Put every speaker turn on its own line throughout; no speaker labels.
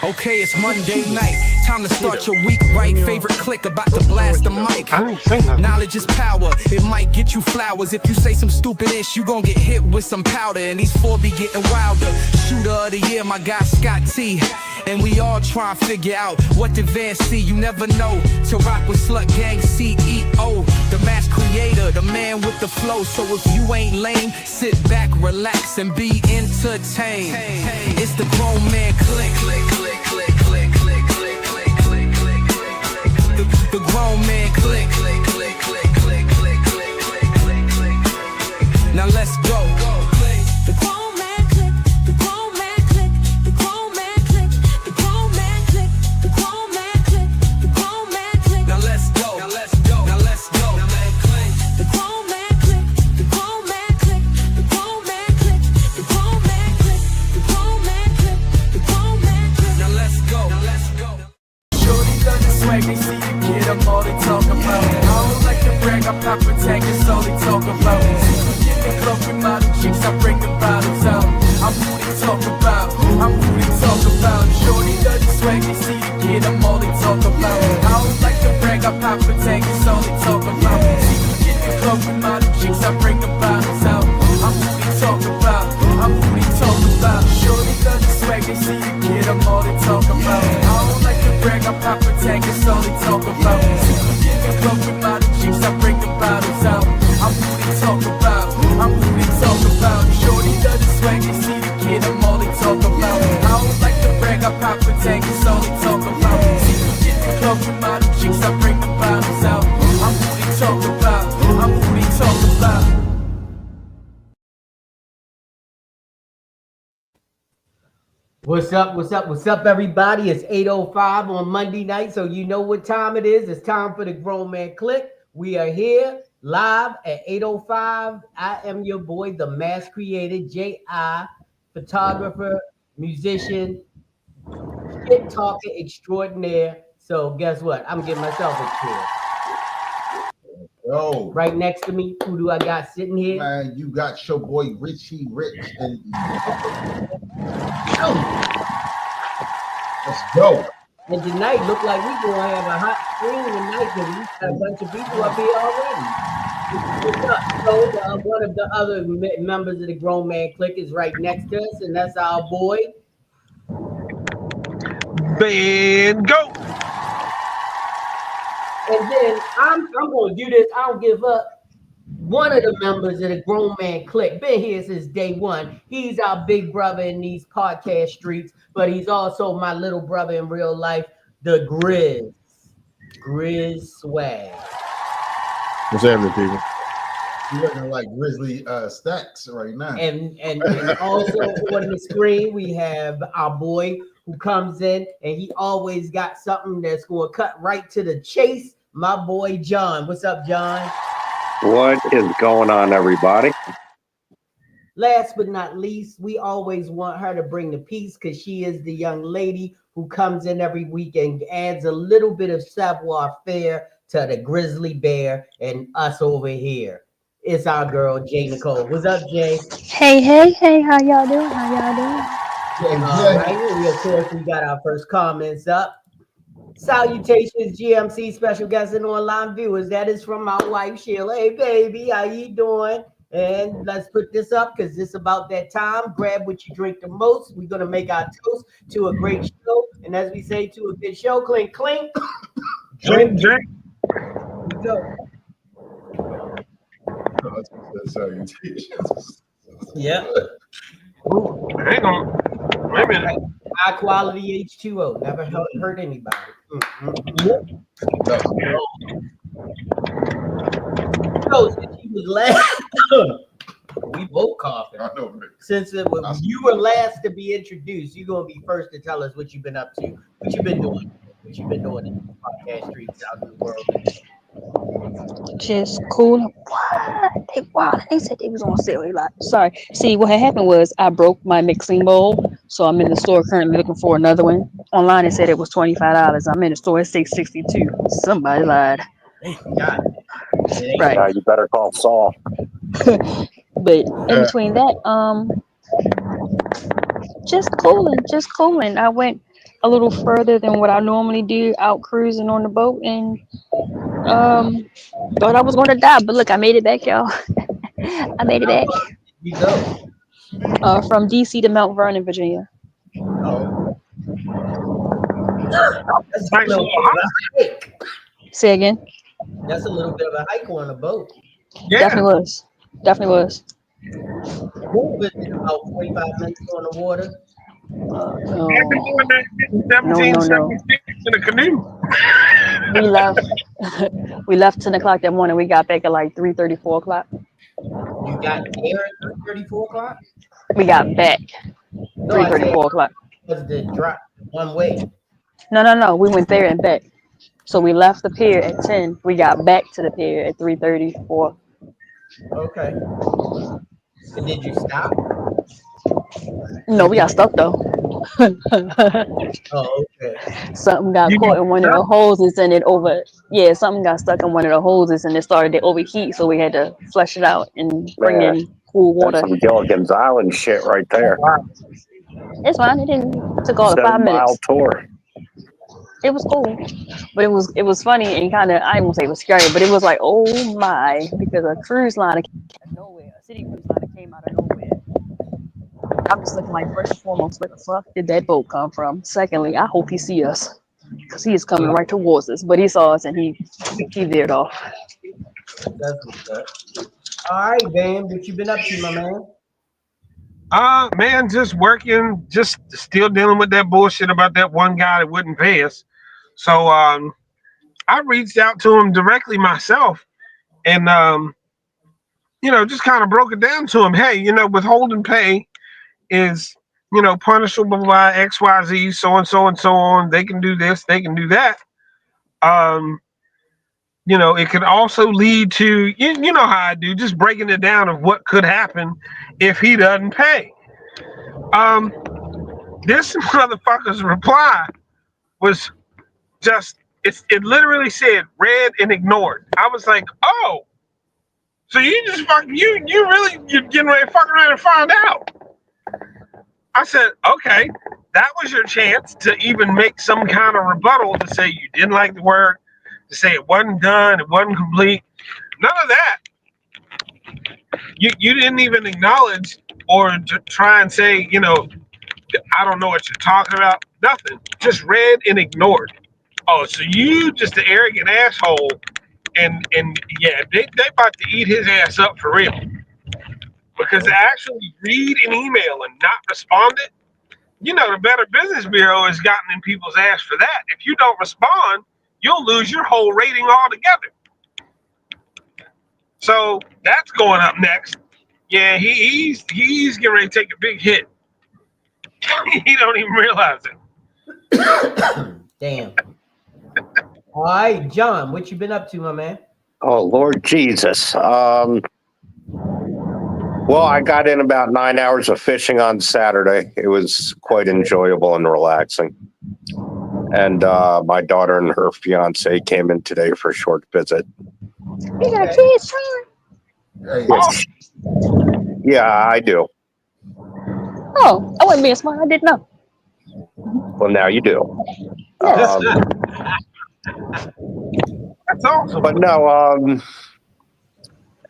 Okay, it's Monday night. Time to start your week right. Favorite clique about to blast the mic.
I didn't say nothing.
Knowledge is power. It might get you flowers. If you say some stupid ish, you gon' get hit with some powder. And these four be getting wilder. Shooter of the year, my guy Scott T. And we all try and figure out what the Van see. You never know. To rock with Slut Gang CEO, the mass creator, the man with the flow. So if you ain't lame, sit back, relax, and be entertained. It's the grown man clique. The grown man clique. Now let's go.
The grown man clique. The grown man clique. The grown man clique. The grown man clique. The grown man clique. The grown man clique.
Now let's go. Now let's go. Now let's go.
The grown man clique. The grown man clique. The grown man clique. The grown man clique. The grown man clique. The grown man clique.
Now let's go. Now let's go.
Shorty love the swag, they see the kid, I'm all they talk about. I don't like to brag, I'm not protected, it's all they talk about. Get the club with model chicks, I bring the bottles out. I'm who they talk about, I'm who they talk about. Shorty love the swag, they see the kid, I'm all they talk about. I don't like to brag, I'm not protected, it's all they talk about. Get the club with model chicks, I bring the bottles out. I'm who they talk about, I'm who they talk about. Shorty love the swag, they see the kid, I'm all they talk about. I don't like to brag, I'm not protected, it's all they talk about. Get the club with model chicks, I bring the bottles out. I'm who they talk about, I'm who they talk about. Shorty love the swag, they see the kid, I'm all they talk about. I don't like to brag, I'm not protected, it's all they talk about. Get the club with model chicks, I bring the bottles out. I'm who they talk about, I'm who they talk about. What's up, everybody? It's 8:05 on Monday night, so you know what time it is. It's time for the Grown Man Clique. We are here live at 8:05. I am your boy, the mass creator, J.I., photographer, musician, shit talker extraordinaire. So guess what? I'm getting myself a chair.
Yo,
Right next to me, who do I got sitting here?
man, you got your boy Richie Rich, and let's go.
And tonight look like we're gonna have a hot stream tonight because we got a bunch of people up here already. What's up? So one of the other members of the Grown Man Clique is right next to us, and that's our boy.
Ben, go.
And then I'm gonna do this. I don't give up. One of the members of the Grown Man Clique, been here since day one. He's our big brother in these podcast streets, but he's also my little brother in real life, the Grizz Swag.
What's happening, people?
You looking like Grizzly Stacks right now.
And also on the screen, we have our boy who comes in and he always got something that's going to cut right to the chase. My boy, John. What's up, John?
What is going on, everybody?
Last but not least, we always want her to bring the peace because she is the young lady who comes in every week and adds a little bit of savoir-faire to the grizzly bear and us over here. It's our girl, Jay Nicole. What's up, Jay?
Hey, how y'all doing?
All right, and of course, we got our first comments up. Salutations, GMC special guests and online viewers. That is from my wife, Sheila. Hey, baby, how you doing? And let's put this up because it's about that time. Grab what you drink the most. We're going to make our toast to a great show. And as we say, to a good show, clink, clink.
Drink, drink.
Here we go. Yeah.
Hang on. Wait a minute.
High quality H2O. Never hurt anybody. So since you was last, we both coughing.
I know, Rick.
Since you were last to be introduced, you're gonna be first to tell us what you've been up to, what you've been doing in the podcast streets out in the world.
Just cool. What? They said they was on sale. Sorry. See, what had happened was I broke my mixing bowl, so I'm in the store currently looking for another one. Online it said it was $25. I'm in the store at $6.62. Somebody lied.
God.
Right.
Now you better call Saul.
But in between that, just cooling. I went a little further than what I normally do, out cruising on the boat, and thought I was going to die, but look, I made it back, y'all. I made it
How
back.
far did you go?
From DC to Mount Vernon, Virginia.
Oh, that's a
Nice
little
little
bit of a hike.
Say again.
That's a little bit of a hike on a boat.
Yeah.
Definitely was. Definitely was.
What was it, about 45 minutes on the water?
I've been doing
No,
that since
no, no, no.
1776 in a canoe.
We left. We left 10 o'clock that morning. We got back at like 3:30, 4 o'clock.
You got there at 34 o'clock?
We got back
No,
three
I
thirty,
said,
4 o'clock.
was the drop one way?
No, no, no. We went there and back. So we left the pier at 10. We got back to the pier at 3:30, 4.
Okay. And did you stop?
No, we got stuck though.
Oh, okay.
Something got
You
caught
got
in one of the
stuck?
hoses and it over. Yeah, something got stuck in one of the hoses and it started to overheat. So we had to flush it out and bring
Man,
in cool
that's
water.
some Gilligan's Island shit right there.
It's fine. It didn't took all the 5
7-mile
minutes.
tour.
It was cool, but it was funny and kind of I won't say it was scary, but it was like oh my because a cruise liner came out of nowhere, a city cruise liner came out of nowhere. I'm just looking like first and foremost, where the fuck did that boat come from? Secondly, I hope he see us because he is coming right towards us, but he saw us and he veered off.
That's what's up. All right, Van, what you been up to, my man?
Man, just working, just still dealing with that bullshit about that one guy that wouldn't pay us. So I reached out to him directly myself and just kind of broke it down to him. Hey, withholding pay is, punishable by XYZ, so and so and so on. They can do this, they can do that. It could also lead to you know how I do, just breaking it down of what could happen if he doesn't pay. This motherfucker's reply was just it literally said read and ignored. I was like, oh, so you just you're getting ready to fuck around and find out. I said, okay, that was your chance to even make some kind of rebuttal to say you didn't like the work, to say it wasn't done, it wasn't complete. None of that. You didn't even acknowledge or to try and say, I don't know what you're talking about. Nothing. Just read and ignored. Oh, so you just an arrogant asshole, and yeah, they about to eat his ass up for real. Because to actually read an email and not respond it, the Better Business Bureau has gotten in people's ass for that. If you don't respond, you'll lose your whole rating altogether. So that's going up next. Yeah, he's getting ready to take a big hit. He don't even realize it.
Damn. All right, John, what you been up to, my man?
Oh, Lord Jesus. Well, I got in about 9 hours of fishing on Saturday. It was quite enjoyable and relaxing. And my daughter and her fiance came in today for a short visit.
You got kids, Sean?
Hey,
Yeah, I do.
Oh, I wasn't being smart. I didn't know.
Well, now you do.
Yes.
That's awesome.
But no,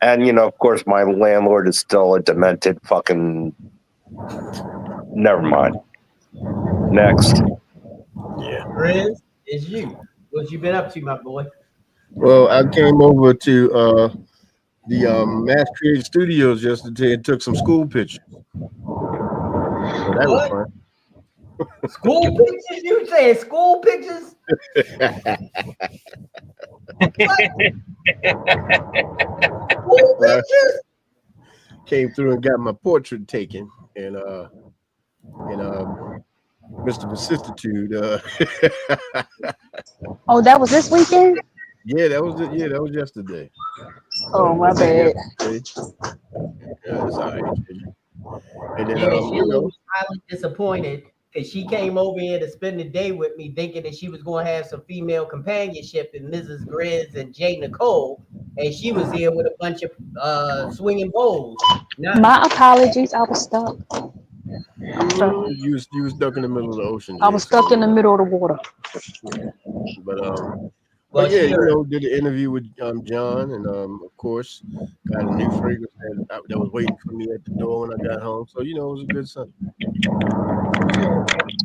and of course, my landlord is still a demented fucking. Never mind. Next.
Riz, it's you. What you been up to, my boy?
Well, I came over to the Mass Creative Studios yesterday and took some school pictures. So that was fun.
School pictures? You saying school pictures? School pictures?
Came through and got my portrait taken, and Mr. Vicissitude.
Oh, that was this weekend?
Yeah, that was it. Yeah, that was yesterday.
Oh, my bad.
Yeah, it's all right. And then,
Yeah, she was highly disappointed because she came over here to spend the day with me thinking that she was going to have some female companionship in Mrs. Grizz and J. Nicole, and she was here with a bunch of swinging bowls.
My apologies. I was stuck. I'm stuck.
You was stuck in the middle of the ocean.
I was
Jason.
stuck in the middle of the water.
But
Well,
but yeah,
she
you know, did the interview with John, and of course, got a new fragrance that was waiting for me at the door when I got home. So you know, it was a good Sunday.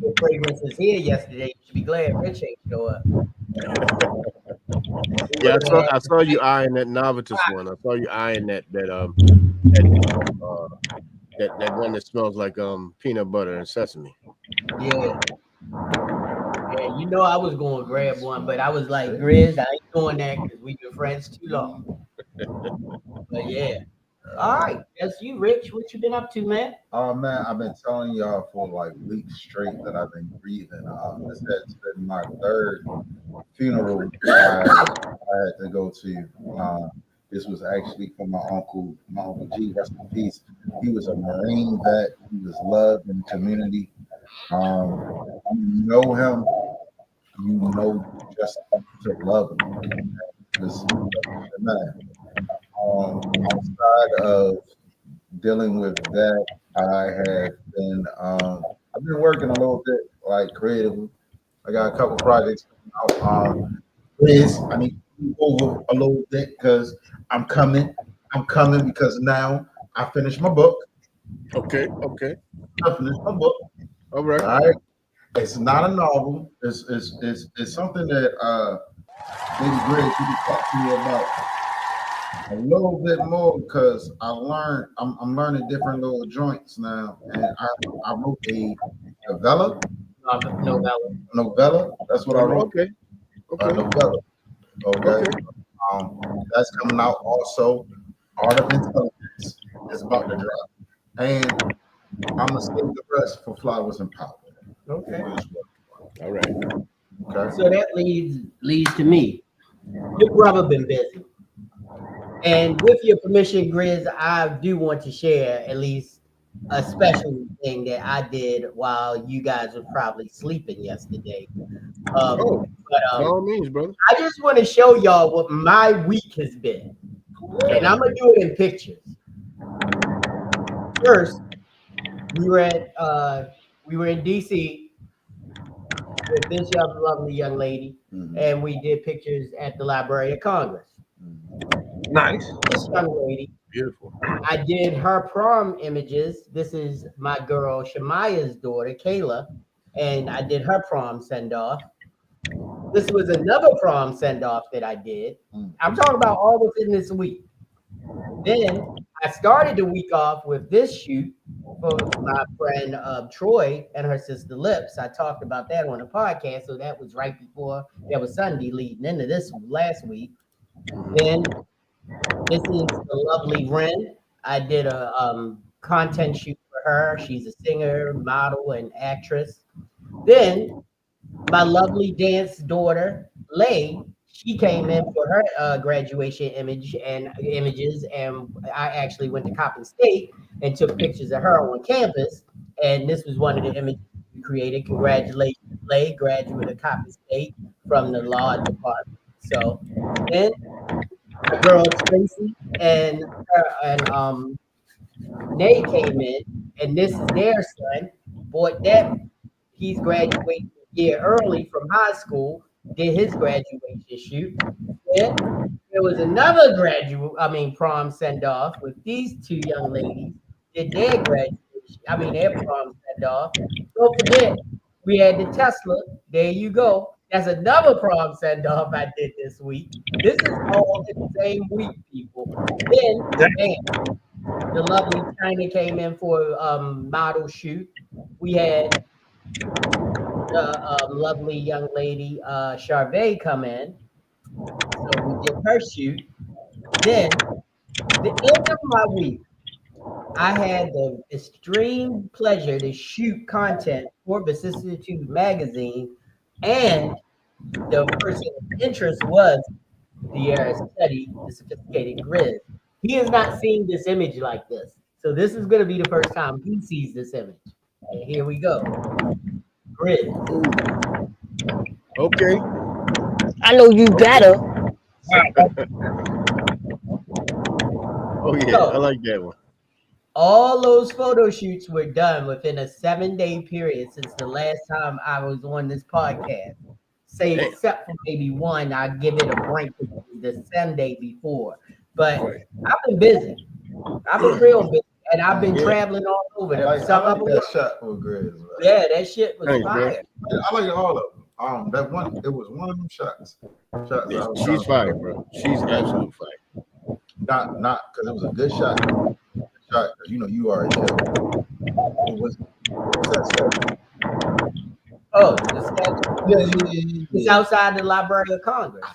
the fragrance was here yesterday. You should be glad Rich ain't show up.
Yeah, I saw you eyeing that novice one. I saw you eyeing that one that smells like peanut butter and sesame.
Yeah. Yeah, you know I was going to grab one, but I was like, Grizz, I ain't doing that because we've been friends too long. But yeah. All right. That's you, Rich. What you been up to, man?
Oh man, I've been telling y'all for like weeks straight that I've been grieving. This has been my third funeral I had to go to. This was actually for my uncle G, rest in peace. He was a Marine vet. He was loved in the community. You know him, you know just to love him. Just man. Outside of dealing with that, I've been working a little bit like creatively. I got a couple projects coming out. Liz, I need to move over a little bit because I'm coming because now I finished my book.
Okay.
I finished my book.
All right.
All right. It's not a novel. It's something that maybe Greg, you can talk to me about a little bit more because I'm learning different little joints now, and I wrote a novella. Novella. That's what I wrote.
Okay.
Novella. Okay. That's coming out also. Art of Intelligence is about to drop, and I'm gonna save the rest for Flowers and Power.
Okay.
All right.
Okay.
So that leads to me. Your brother been busy. And with your permission, Grizz, I do want to share at least a special thing that I did while you guys were probably sleeping yesterday.
By all means, brother.
I just want to show y'all what my week has been. And I'm going to do it in pictures. First, we were in DC with this lovely young lady, and we did pictures at the Library of Congress.
Nice.
This young lady,
Beautiful.
I did her prom images. This is my girl Shemaya's daughter, Kayla, and I did her prom send off. This was another prom send off that I did. I'm talking about all within this week. Then I started the week off with this shoot for my friend Troy and her sister Lips. I talked about that on the podcast, so that was right before that was Sunday leading into this last week. Then this is the lovely Ren. I did a content shoot for her. She's a singer, model, and actress. Then my lovely dance daughter, Lay, she came in for her graduation images, and I actually went to Coppin State and took pictures of her on campus. And this was one of the images we created. Congratulations, Lay, graduate of Coppin State from the law department. So then my girl Tracy and Nate came in, and this is their son. Bought that. He's graduating a year early from high school. Did his graduation shoot. Then there was another prom send off with these two young ladies. Did their their prom send off. Don't forget, we had the Tesla. There you go. That's another prom send off I did this week. This is all in the same week, people. Then, bam, the lovely China came in for a model shoot. We had the lovely young lady Charvet come in. So we did her shoot. Then, the end of my week, I had the extreme pleasure to shoot content for Vicissitude magazine, and the person of interest was the study, the sophisticated Grizz. He has not seen this image like this. So this is going to be the first time he sees this image. And here we go. Grizz.
Okay.
I know you better.
Oh yeah, I like that one.
All those photo shoots were done within a 7-day period since the last time I was on this podcast. Say,
Damn.
except for maybe one, I give it a break the Sunday before. But
Right.
I've been busy. I've been real busy, and I've been
Yeah.
traveling all over.
I like
Some of them,
that shot for Grizz.
yeah, that shit was
Thanks, bro.
fire.
I like all of them. That one, it was one of them shots. Shots
Yeah,
I was
she's
trying to-
fire, bro. She's absolute fire.
Not because it was a good shot. Shot, 'cause you know you already know. It was that
Oh, the statue.
yeah.
It's outside the Library of Congress.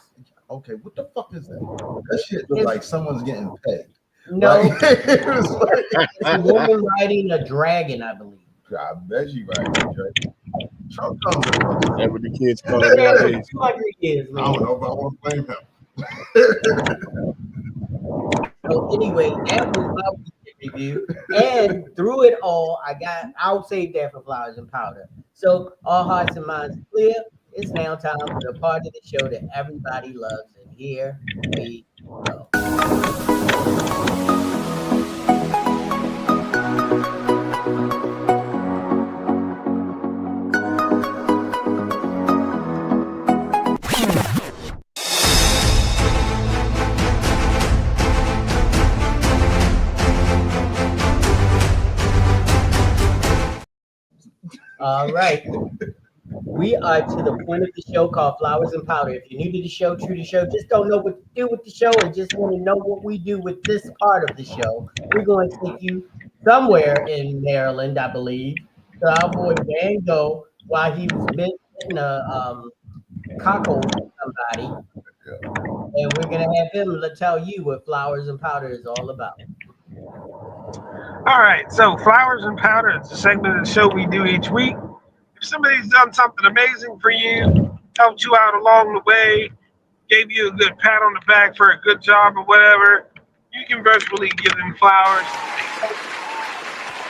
Okay, what the fuck is that? That shit looked like someone's getting paid.
No,
Like, it was like,
it's a woman riding a dragon, I believe.
I bet you right. Trump comes across.
That's what the kids call it
Yeah,
nowadays.
200 years,
I
man.
don't know if I want to blame him.
So anyway, that was my weekend review. And through it all, I'll save that for Flowers and Powder. So all hearts and minds clear. It's now time for the part of the show that everybody loves. And here we go. All right. We are to the point of the show called Flowers and Powder. If you're new to the show, true to the show, just don't know what to do with the show and just want to know what we do with this part of the show, we're going to take you somewhere in Maryland, I believe, to our boy Van Gogh while he was in a cockle with somebody. And we're going to have him tell you what Flowers and Powder is all about.
All right, so Flowers and Powder is a segment of the show we do each week. If somebody's done something amazing for you, helped you out along the way, gave you a good pat on the back for a good job or whatever, you can virtually give them flowers.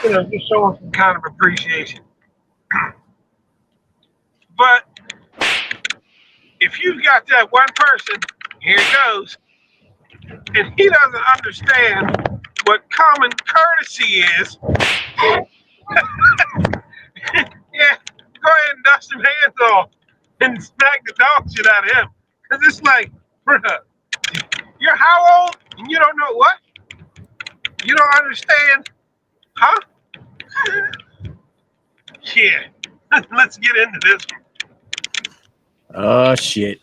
You know, just show them some kind of appreciation. But if you've got that one person, here it goes, and he doesn't understand what common courtesy is, yeah, go ahead and dust some hands off and smack the dog shit out of him. Because it's like, bruh, you're how old? And you don't know what? You don't understand? Huh? Yeah. Let's get into this one.
Oh shit.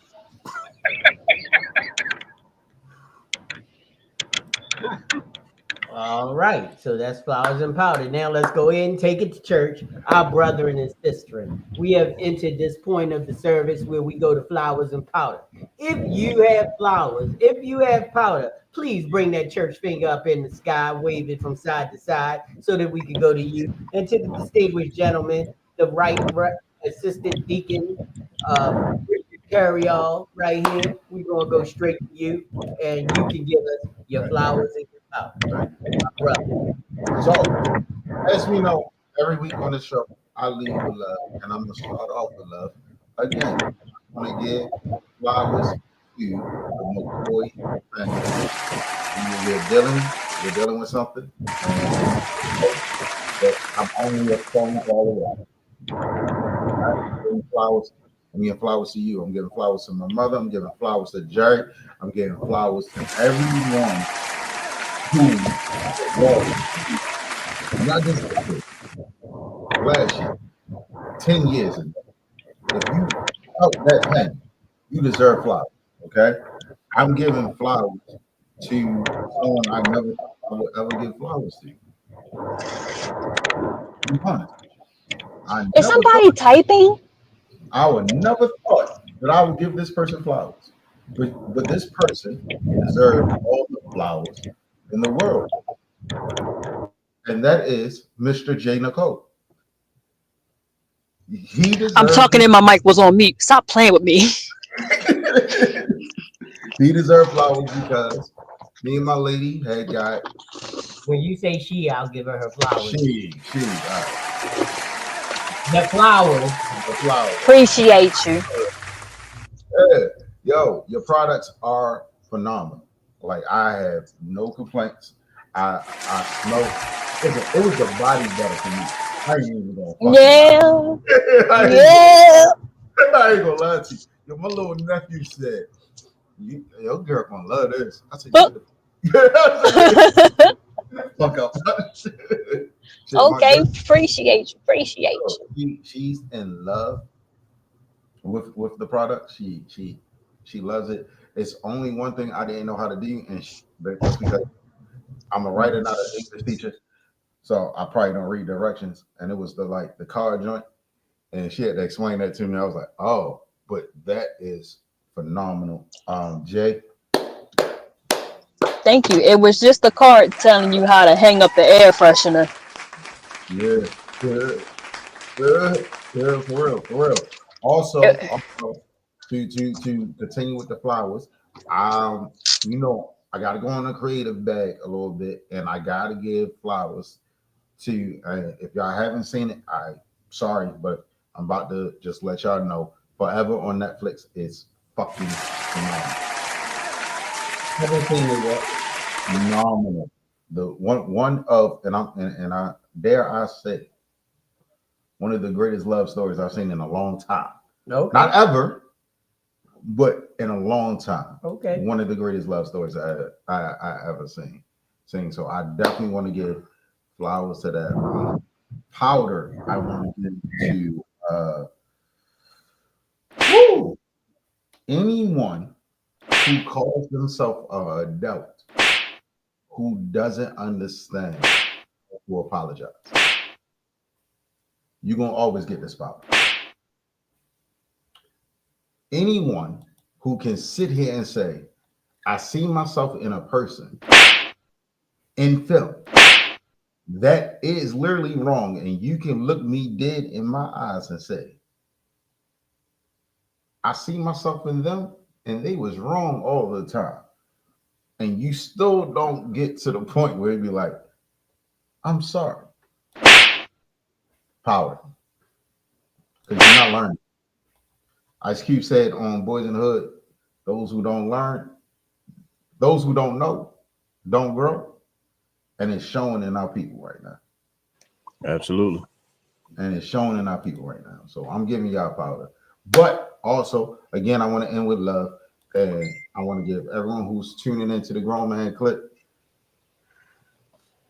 All right, so that's Flowers and Powder. Now let's go in and take it to church, our brethren and sistren. We have entered this point of the service where we go to Flowers and Powder. If you have flowers, if you have powder, please bring that church finger up in the sky, wave it from side to side so that we can go to you. And to the distinguished gentleman, the right assistant deacon, Richard Carryall, right here, we're going to go straight to you, and you can give us your flowers and your powder. Brother.
So, as we know, every week on the show, I lead with love, and I'm gonna start off with love. Again, I want to give flowers to the McCoy family. You're dealing with something. But I'm only a phone call away. I'm giving flowers. I'm giving flowers to you. I'm giving flowers to my mother. I'm giving flowers to Jerry. I'm giving flowers to everyone who was not just last year, 10 years ago. If you felt that pain, you deserve flowers. Okay, I'm giving flowers to someone I never thought I would ever give flowers to. Be honest.
Is somebody typing?
I would never thought that I would give this person flowers, but this person deserves all the flowers in the world, and that is Mr. J. Nicole. He deserves.
I'm talking and my mic was on mute. Stop playing with me.
He deserved flowers because me and my lady had got.
When you say she, I'll give her flowers.
She, all right.
The flowers.
The flowers.
Appreciate you.
Yeah. Yo, your products are phenomenal. Like, I have no complaints. I smoke it was the body butter for me. I ain't even gonna
Yeah,
I
yeah.
I ain't gonna lie to you. Yo, my little nephew said, your girl gonna love this. I said,
Huh.
fuck up. Shit, my
Okay,
girl,
appreciate you.
she's in love with the product. She loves it. It's only one thing I didn't know how to do, and that's because I'm a writer, not an English teacher. So I probably don't read directions. And it was the car joint. And she had to explain that to me. I was like, oh, but that is phenomenal. Jay.
Thank you. It was just a card telling you how to hang up the air freshener.
Yeah, yeah, for real. Also,
Uh,
to continue with the flowers, I gotta go on a creative bag a little bit, and I gotta give flowers to. If y'all haven't seen it, sorry, but I'm about to just let y'all know. Forever on Netflix is fucking phenomenal. Haven't seen it yet. Phenomenal. The one of and I dare I say one of the greatest love stories I've seen in a long time.
Okay.
Not ever, but in a long time.
Okay.
One of the greatest love stories I ever seen. So I definitely want to give flowers to that. Powder, I want to give to anyone who calls themselves an adult who doesn't understand who apologize. You're gonna always get this powder. Anyone who can sit here and say, I see myself in a person in film, that is literally wrong, and you can look me dead in my eyes and say, I see myself in them, and they was wrong all the time. And you still don't get to the point where it'd be like, I'm sorry. Power. Because you're not learning. Ice Cube said on Boys in the Hood, those who don't learn, those who don't know, don't grow. And it's showing in our people right now.
Absolutely.
And it's showing in our people right now. So I'm giving y'all powder. But also, again, I want to end with love. And I want to give everyone who's tuning into the Grown Man Clique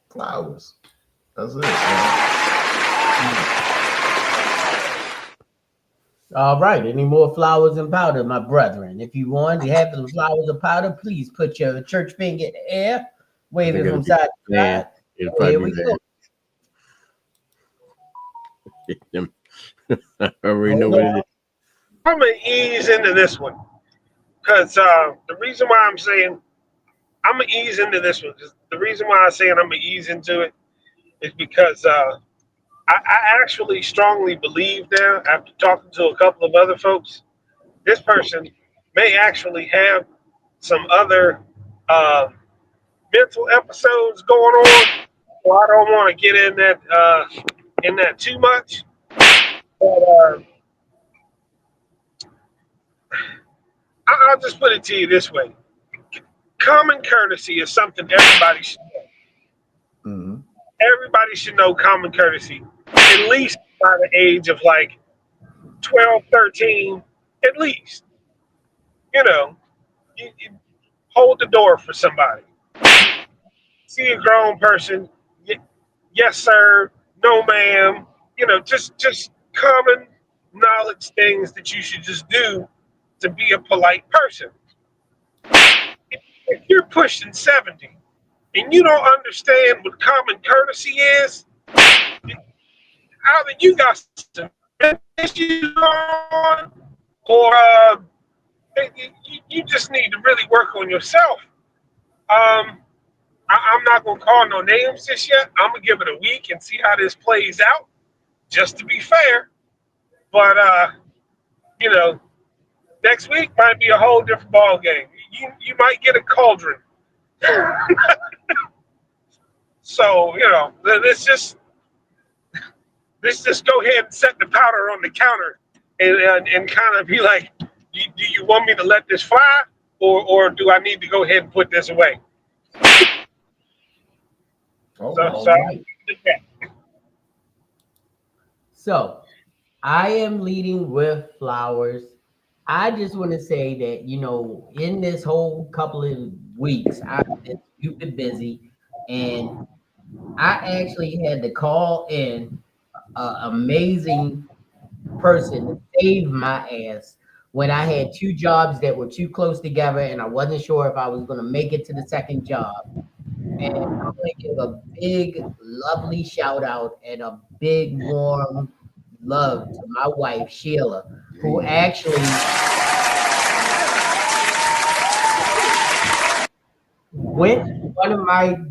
flowers. That's it.
All right. Any more flowers and powder, my brethren? If you want to have the flowers and powder, please put your church finger in the air, wave it from side to side. Here we go.
I already know what it is.
I'm gonna ease into this one because the reason why I'm saying I'm gonna ease into this one, the reason why I'm saying I'm gonna ease into it is because I actually strongly believe now, after talking to a couple of other folks, this person may actually have some other mental episodes going on. So I don't want to get in that too much. But I'll just put it to you this way: common courtesy is something everybody should know.
Mm-hmm.
Everybody should know common courtesy, at least by the age of like 12, 13, at least. You know, you hold the door for somebody. See a grown person, yes sir, no ma'am. You know, just common knowledge things that you should just do to be a polite person. If you're pushing 70 and you don't understand what common courtesy is, either you got some issues on, or you just need to really work on yourself. I'm not gonna call no names just yet. I'm gonna give it a week and see how this plays out, just to be fair. But you know, next week might be a whole different ball game. You might get a cauldron. So you know, let's just go ahead and set the powder on the counter and kind of be like, do you want me to let this fly, or do I need to go ahead and put this away?
Oh,
So
So I am leading with flowers. I just want to say that, in this whole couple of weeks, I've been stupid busy, and I actually had to call in an amazing person to save my ass when I had two jobs that were too close together, and I wasn't sure if I was going to make it to the second job. And I'm going to give a big, lovely shout out and a big, warm love to my wife, Sheila, who actually went to one of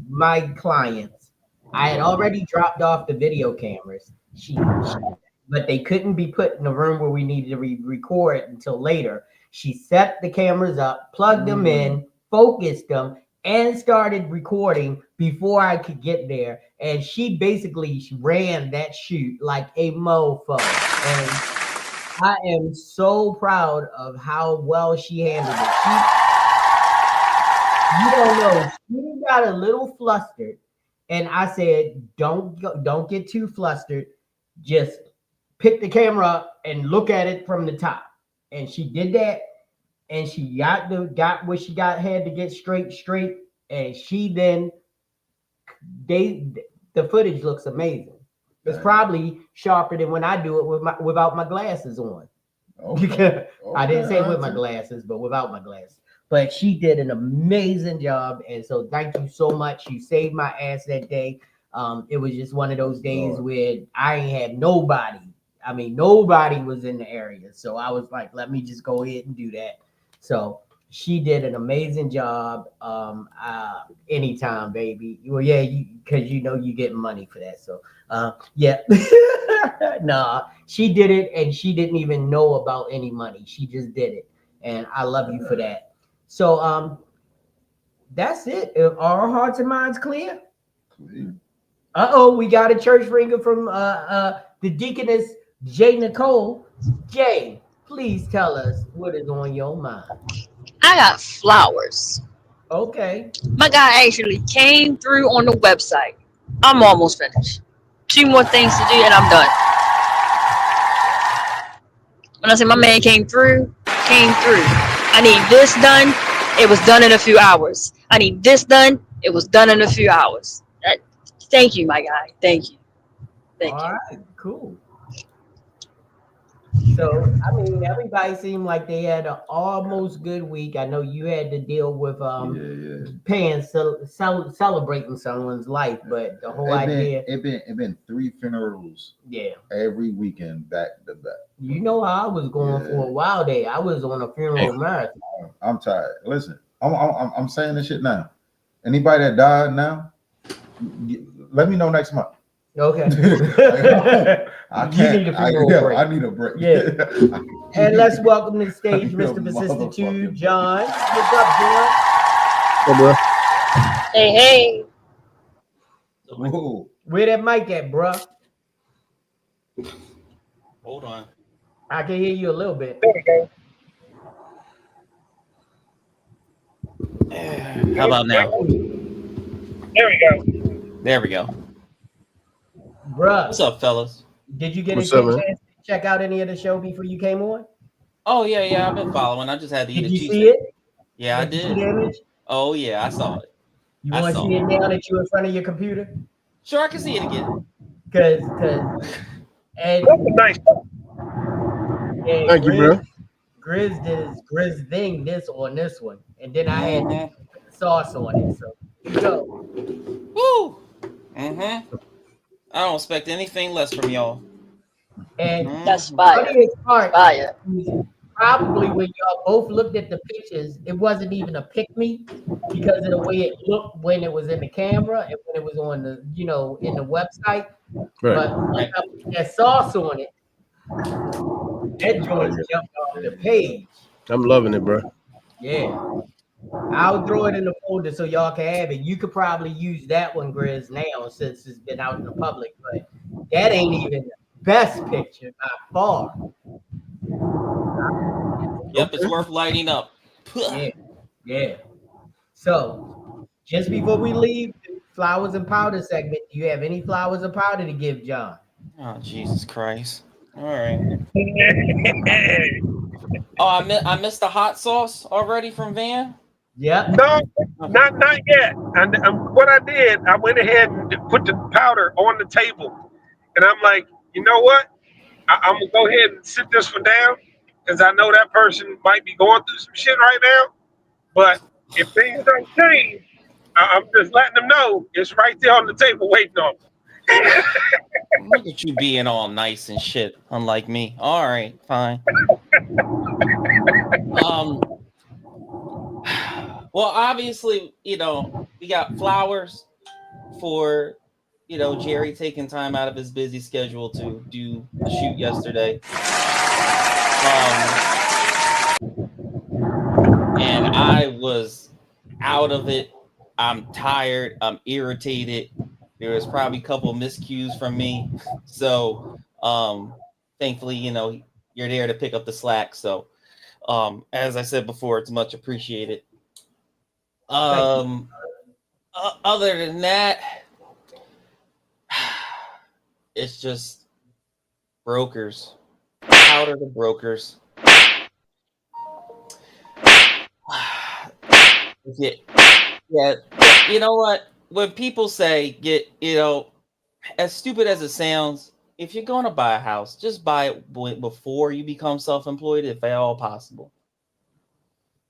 my clients. I had already dropped off the video cameras. But they couldn't be put in the room where we needed to record until later. She set the cameras up, plugged them in, focused them, and started recording before I could get there. And she basically ran that shoot like a mofo. And I am so proud of how well she handled it. You don't know, she got a little flustered, and I said, don't get too flustered. Just pick the camera up and look at it from the top. And she did that, and she got what she had to get straight, and she then the footage looks amazing. It's probably sharper than when I do it without my glasses on. Okay. I didn't say with my glasses, but without my glasses. But she did an amazing job, and so thank you so much. You saved my ass that day. It was just one of those days where I ain't had nobody. I mean, nobody was in the area, so I was like, let me just go ahead and do that. So she did an amazing job. Anytime, baby. Well, yeah, because you get money for that. So yeah. Nah, she did it, and she didn't even know about any money. She just did it, and I love you for that. So that's it. Are our hearts and minds clear? We got a church ringer from the deaconess Jay Nicole. Jay, please tell us what is on your mind.
I got flowers.
Okay.
My guy actually came through on the website. I'm almost finished. 2 more things to do and I'm done. When I say my man came through. I need this done. It was done in a few hours. I need this done. It was done in a few hours. Thank you, my guy. Thank you.
All right, cool. So, I mean, everybody seemed like they had an almost good week. I know you had to deal with celebrating someone's life, but the whole idea
it been 3 funerals.
Yeah.
Every weekend back to back.
You know how I was going for a while there. I was on a funeral marathon.
I'm tired. Listen, I'm saying this shit now. Anybody that died now, let me know next month.
Okay.
I can't. I need a break.
Yeah. And let's welcome to the stage Mr. Vicissitude, John. What's up, John?
Hey, bro.
Hey.
Ooh.
Where that mic at, bruh?
Hold on.
I can hear you a little bit.
There we go.
How about now?
There we go.
There we go.
Bruh.
What's up, fellas?
Did you get a
What's up,
chance
man?
to check out any of the show before you came on?
Oh yeah, I've been following. I just had to eat
Did
a
you
cheese.
see it?
Yeah, I
Did you see
did.
the image?
Oh yeah, I saw it.
You
I
want to
saw
see it
it.
now that you're in front of your computer?
Sure, I can see it again.
Cause and
That's a nice.
Thank you, bro.
Grizz did his Grizz thing on this one, and then I had to put the sauce on it. So here you go.
Woo. Mm-hmm. I don't expect anything less from y'all.
And
That's fire.
funniest part
Fire.
is probably when y'all both looked at the pictures, it wasn't even a pick me because of the way it looked when it was in the camera and when it was on the, in the website.
Right.
But when I put that sauce on it, that joint jumped off the page.
I'm loving it, bro.
Yeah. I'll throw it in the folder so y'all can have it. You could probably use that one, Grizz, now since it's been out in the public, but that ain't even the best picture by far.
Yep, it's worth lighting up.
Yeah. So, just before we leave, flowers and powder segment. Do you have any flowers or powder to give John?
Oh, Jesus Christ. All right. Oh, I missed the hot sauce already from Van.
Yep.
No, not yet. And what I did, I went ahead and put the powder on the table, and I'm like, you know what? I'm gonna go ahead and sit this one down because I know that person might be going through some shit right now. But if things don't change, I'm just letting them know it's right there on the table waiting on them.
Look at you being all nice and shit, unlike me. All right, fine. Well, obviously, we got flowers for, Jerry taking time out of his busy schedule to do the shoot yesterday. And I was out of it. I'm tired. I'm irritated. There was probably a couple of miscues from me. So, thankfully, you're there to pick up the slack. So, as I said before, it's much appreciated. Other than that, it's just brokers. Powder the brokers. Yeah, you know what? When people say as stupid as it sounds, if you're going to buy a house, just buy it before you become self-employed, if at all possible.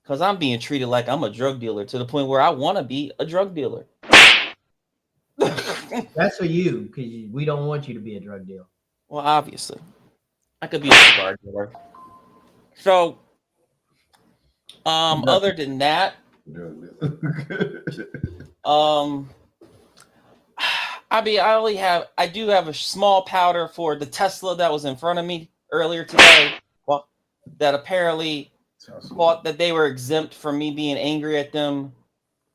Because I'm being treated like I'm a drug dealer to the point where I want to be a drug dealer.
That's for you, because we don't want you to be a drug dealer.
Well, obviously, I could be a cigar dealer. So, other than that, I do have a small powder for the Tesla that was in front of me earlier today. Well, that apparently thought that they were exempt from me being angry at them,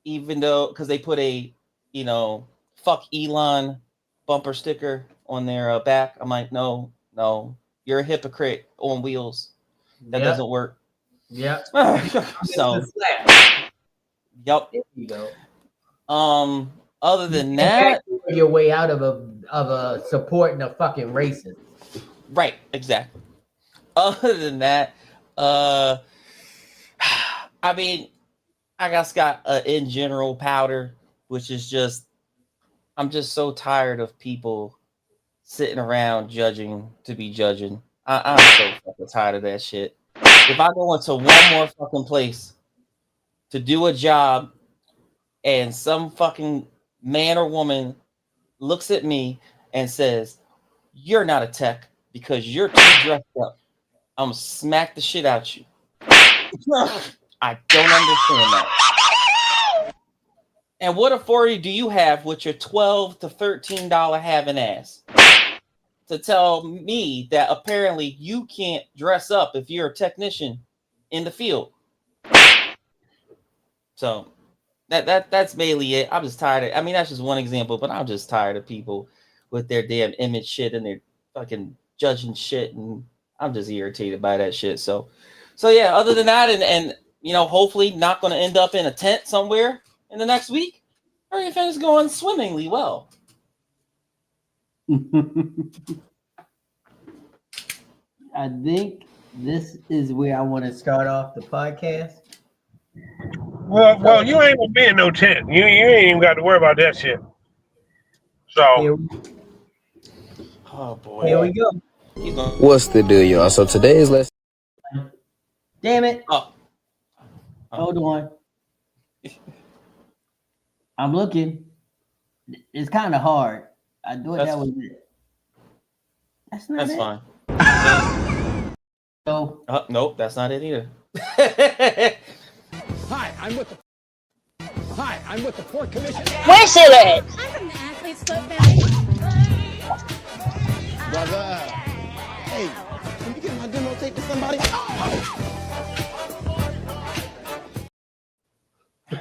even though because they put a fuck Elon bumper sticker on their back. I'm like, no, you're a hypocrite on wheels. That doesn't work.
Yep.
So, yep.
There you go.
Other than that,
your way out of a supporting a fucking racist.
Right, exactly. Other than that, I got in general powder, which is just, I'm just so tired of people sitting around judging to be judging. I'm so fucking tired of that shit. If I go into one more fucking place to do a job and some fucking man or woman looks at me and says, "You're not a tech because you're too dressed up," I'm gonna smack the shit out you. I don't understand that. And what authority do you have with your $12 to $13 having ass to tell me that apparently you can't dress up if you're a technician in the field? So that's mainly it. I'm just tired of, that's just one example, but I'm just tired of people with their damn image shit and their fucking judging shit, and I'm just irritated by that shit. So yeah, other than that, and hopefully not going to end up in a tent somewhere in the next week, everything is going swimmingly well.
I think this is where I want to start off the podcast.
Well, you ain't gonna be in no tent. You ain't even got to worry about that shit. So,
Oh boy.
Here we go.
What's the deal, y'all? So today's lesson.
Damn it.
Oh.
Hold on. I'm looking. It's kind of hard. I thought that was it. That's not
That's
it.
fine.
So,
Nope, that's not it either.
Hi, I'm with the Port Commission.
Where's it at?
I'm from the Athlete's Foot family.
Brother, hey, can you get my demo tape to somebody?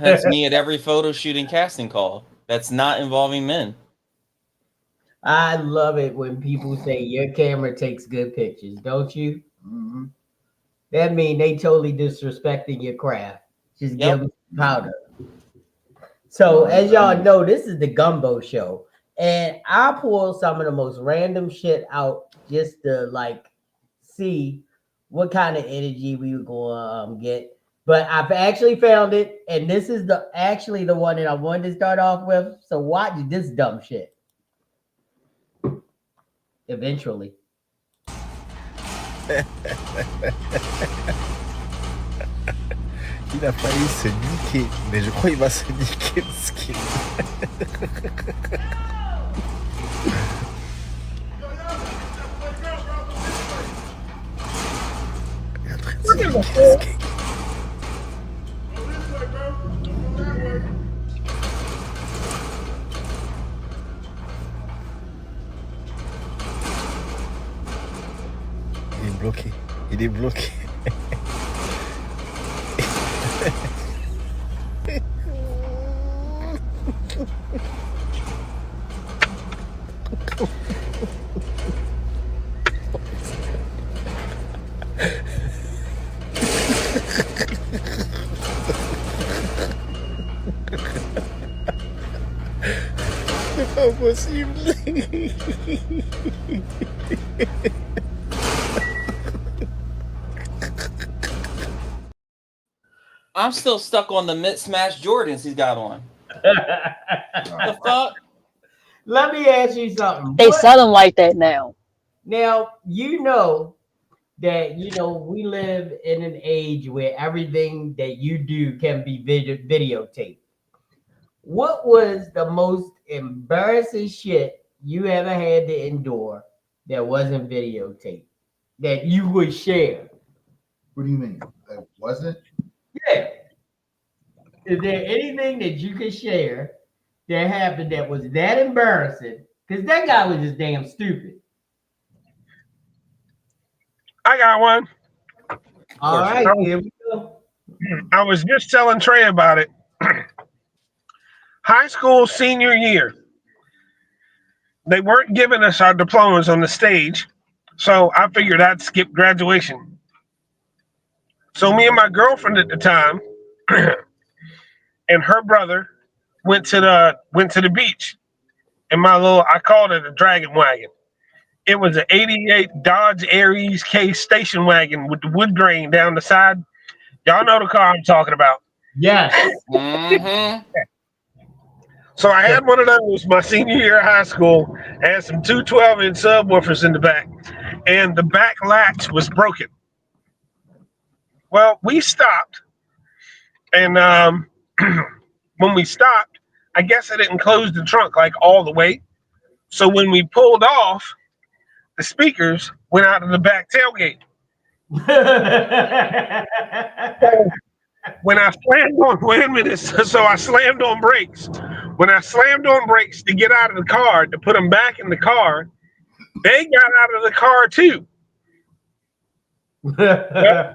That's me at every photo shooting casting call. That's not involving men.
I love it when people say your camera takes good pictures, don't you?
Mm-hmm.
That means they totally disrespecting your craft. Just give them powder. So as y'all know, this is the Gumbo Show, and I pull some of the most random shit out just to like see what kind of energy we were going to get. But I've actually found it, and this is actually the one that I wanted to start off with. So watch this dumb shit. Eventually.
Il a failli se niquer, mais je crois qu'il va se niquer le skin. Il est en train de se niquer le skin. Il est bloqué. Il est bloqué. C'est pas possible.
I'm still stuck on the mismatched Jordans he's got on. The fuck?
Let me ask you something.
They sell them like that now.
Now, you know that, we live in an age where everything that you do can be videotaped. What was the most embarrassing shit you ever had to endure that wasn't videotaped that you would share?
What do you mean? That wasn't?
Yeah. Is there anything that you could share that happened that was that embarrassing? Because that guy was just damn stupid.
I got one.
All right, here we go.
I was just telling Trey about it. High school senior year. They weren't giving us our diplomas on the stage, so I figured I'd skip graduation. So me and my girlfriend at the time and her brother went to the beach in I called it a dragon wagon. It was an 88 Dodge Aries K station wagon with the wood grain down the side. Y'all know the car I'm talking about.
Yes.
Mm-hmm.
So I had one of those my senior year of high school. I had some 212-inch subwoofers in the back, and the back latch was broken. Well, we stopped, and when we stopped, I guess I didn't close the trunk like all the way. So when we pulled off, the speakers went out of the back tailgate. When I slammed on, wait a minute, so I slammed on brakes. When I slammed on brakes to get out of the car, to put them back in the car, they got out of the car too. Well,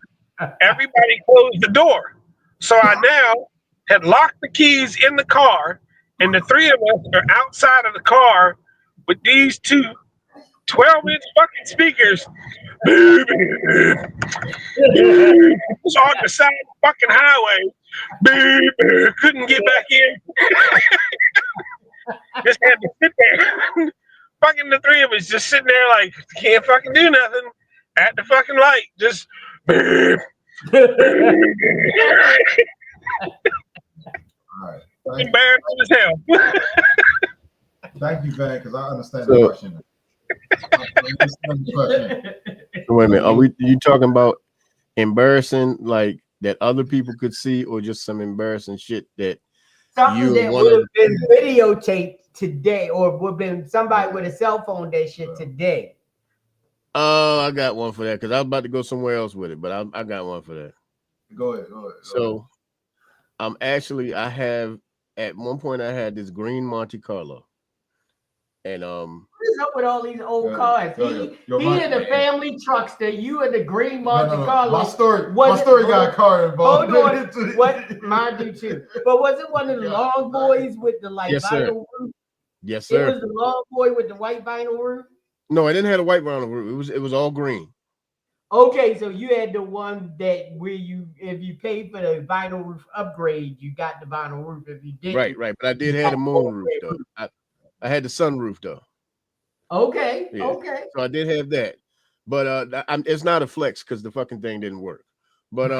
everybody closed the door. So I now had locked the keys in the car, and the three of us are outside of the car with these two 12-inch fucking speakers. It was on the side of the fucking highway. Couldn't get back in. Just had to sit there. Fucking the three of us just sitting there like, can't fucking do nothing at the fucking light. Just
All right.
embarrassing as hell.
Thank you, Van, because I understand the question.
Wait a minute. Are you talking about embarrassing like that other people could see, or just some embarrassing shit that
something that would have been videotaped today, or would have been somebody with a cell phone that shit today?
Oh, I got one for that because I was about to go somewhere else with it, but I got one for that.
Go ahead.
So I have at one point I had this green Monte Carlo. And
what is up with all these old cars? He and the family truckster, you and the green Monte Carlo.
My story got a car involved.
Hold on. What mine do too. But was it one of the long boys with the vinyl roof?
Yes, sir.
It was the long boy with the white vinyl roof?
No, I didn't have a white vinyl roof. It was all green.
Okay, so you had the one that where you, if you paid for the vinyl roof upgrade, you got the vinyl roof. If you didn't,
Right. But I did
you
have
got
a
the
moon roof
overhead
though.
roof.
I had the sunroof though.
Okay,
Yeah.
okay.
So I did have that. But it's not a flex because the fucking thing didn't work. But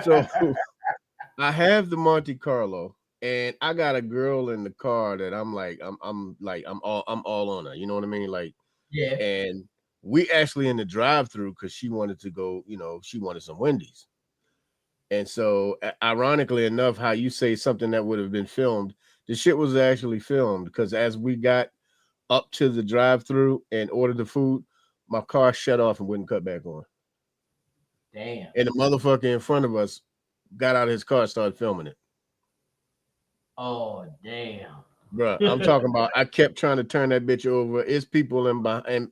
so I have the Monte Carlo, and I got a girl in the car that I'm all on her. You know what I mean? Like,
Yeah.
and we actually in the drive-through because she wanted to go. You know, she wanted some Wendy's. And so, ironically enough, how you say something that would have been filmed, the shit was actually filmed because as we got up to the drive-through and ordered the food, my car shut off and wouldn't cut back on.
Damn.
And the motherfucker in front of us got out of his car and started filming it.
Oh, damn.
Bruh, I'm talking about I kept trying to turn that bitch over. It's people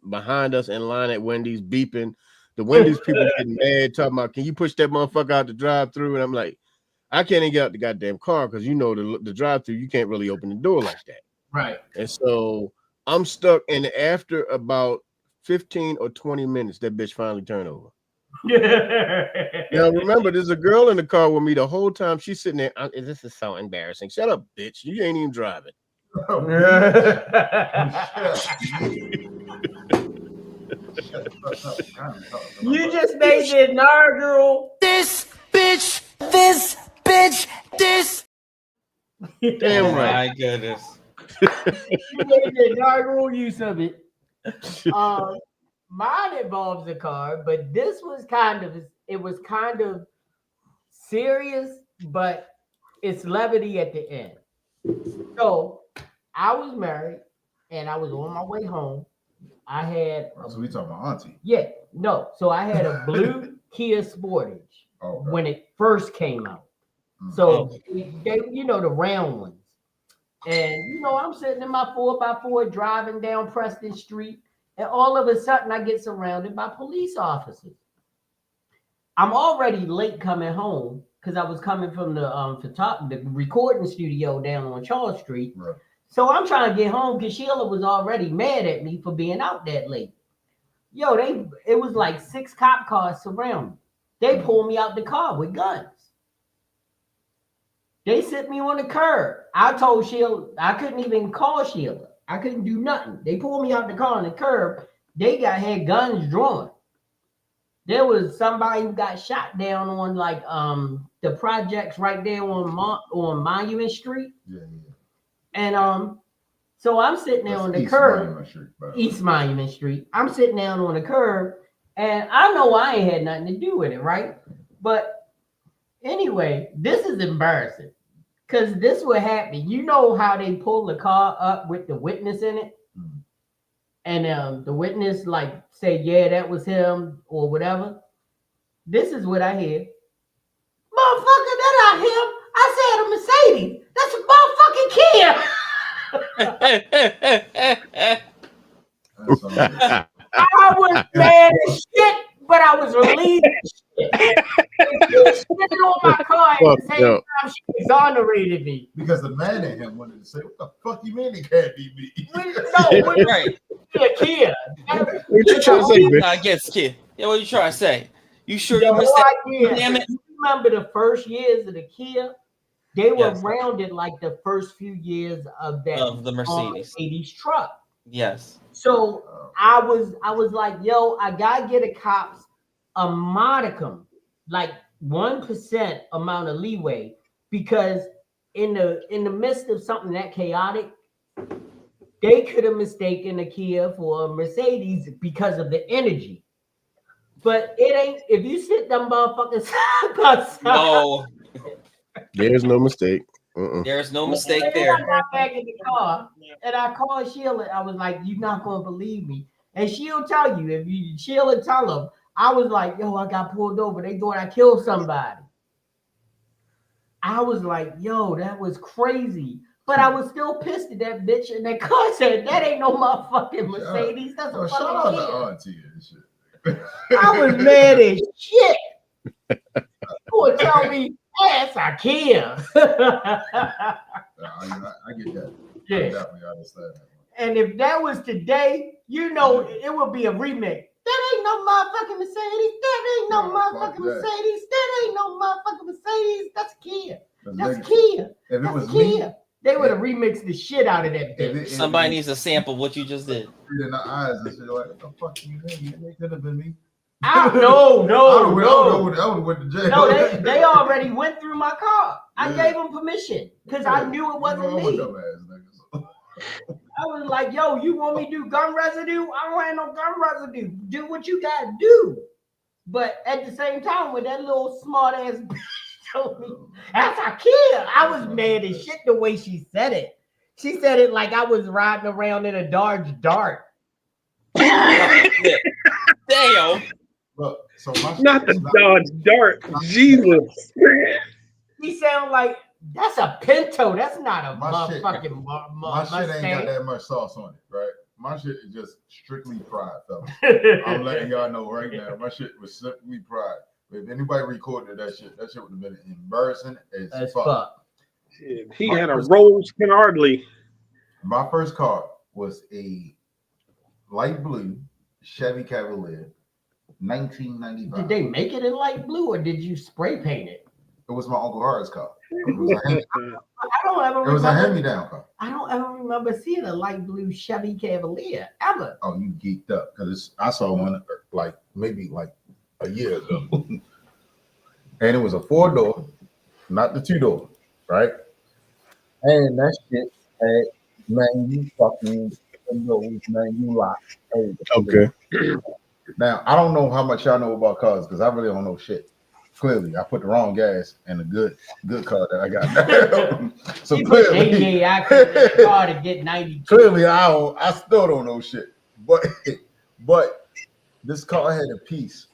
behind us in line at Wendy's beeping. The Wendy's people getting mad, talking about, can you push that motherfucker out the drive-through? And I'm like, I can't even get out the goddamn car because you know the drive-through, you can't really open the door like that.
Right.
And so I'm stuck, and after about 15 or 20 minutes, that bitch finally turned over. Now remember, there's a girl in the car with me the whole time. She's sitting there. This is so embarrassing. Shut up, bitch. You ain't even driving.
You just made the inaugural.
This bitch, this bitch, this.
Damn
Oh
right.
my goodness.
You made the inaugural use of it. Mine involves a car, but this was kind of serious, but it's levity at the end. So I was married and I was on my way home. I had
So we talking about auntie.
Yeah, no. So I had a blue Kia Sportage
Okay.
when it first came out. So they, the round ones. And I'm sitting in my 4x4 driving down Preston Street, and all of a sudden I get surrounded by police officers. I'm already late coming home because I was coming from the recording studio down on Charles Street.
Right.
So I'm trying to get home because Sheila was already mad at me for being out that late. Yo, it was like 6 cop cars surround me. They pulled me out the car with guns. They set me on the curb. I told Sheila, I couldn't even call Sheila. I couldn't do nothing. They pulled me out the car on the curb. They had guns drawn. There was somebody who got shot down on the projects right there on Monument Street.
Yeah.
And so I'm sitting there on the curb. East Monument Street. I'm sitting down on the curb, and I know I ain't had nothing to do with it, right? But anyway, this is embarrassing because this what happened. You know how they pull the car up with the witness in it, and the witness say, yeah, that was him or whatever. This is what I hear. Motherfucker, that not him. I said a Mercedes. That's a motherfucking Kia. I was mad as shit, but I was relieved as shit. She spit on my car at the same time she exonerated me.
Because the man in him wanted to say, what the fuck you mean it can't be me?
Right.
Kia.
What you trying to say, bitch?
I guess, kid. Yeah, what you trying to say? You sure
The
you missed that?
whole idea.
Damn it.
You remember the first years of the Kia? They were
Yes.
rounded like the first few years of that
Of the Mercedes.
80s truck.
Yes.
So I was like, yo, I gotta get a cops a modicum, like 1% amount of leeway, because in the midst of something that chaotic, they could have mistaken a Kia for a Mercedes because of the energy. But it ain't. If you sit them motherfuckers side by side,
No.
There's no mistake.
There's no mistake
and
there.
I got back in the car and I called Sheila. I was like, "You're not gonna believe me," and she'll tell you. If you Sheila tell them, I was like, "Yo, I got pulled over. They thought I killed somebody." I was like, "Yo, that was crazy." But I was still pissed at that bitch in that car. Said that ain't no motherfucking Mercedes. That's a
Shout out
fucking
to
Kia.
auntie and shit.
I was mad as shit. You would tell me, hey, it's a Kia.
I get that.
Yeah.
I definitely understand that.
And if that was today, you know, it would be a remix. That ain't no motherfucking Mercedes. That ain't no motherfucking Mercedes. That ain't no motherfucking Mercedes. That's Kia. That's Kia.
If it was
Kia.
me,
They would have remixed the shit out of that bitch.
Somebody needs to sample what you just did.
in the eyes and shit like, what the fuck you mean? It could have been me.
No.
I would have went to jail.
No, they already went through my car. I gave them permission because I knew it wasn't me. I was like, yo, you want me to do gun residue? I don't have no gun residue. Do what you gotta do. But at the same time, when that little smart ass bitch told me, that's a kid, I was mad as shit the way she said it. She said it like I was riding around in a Dodge Dart.
Damn.
Look, so
not the Dodge Dart. Jesus.
He sound like that's a Pinto. That's not a
my
motherfucking
my shit ain't got that much sauce on it, right? My shit is just strictly pride, fellas. I'm letting y'all know right now. My shit was strictly pride. If anybody recorded that shit would have been embarrassing as fuck.
He had a Rose Canardly.
My first car was a light blue Chevy Cavalier, 1995.
Did they make it in light blue or did you spray paint it?
It was my Uncle Hart's car. It was a hand-me-down car.
I don't ever remember seeing a light blue Chevy Cavalier ever.
Oh, you geeked up because I saw one maybe a year ago, and it was a 4-door, not the 2-door, right? And that shit, man, you fucking windows, man, you lock.
Okay.
Now I don't know how much y'all know about cars because I really don't know shit. Clearly, I put the wrong gas in a good car that I got. So clearly,
I could car to get 90.
Clearly, I still don't know shit. But this car had a piece.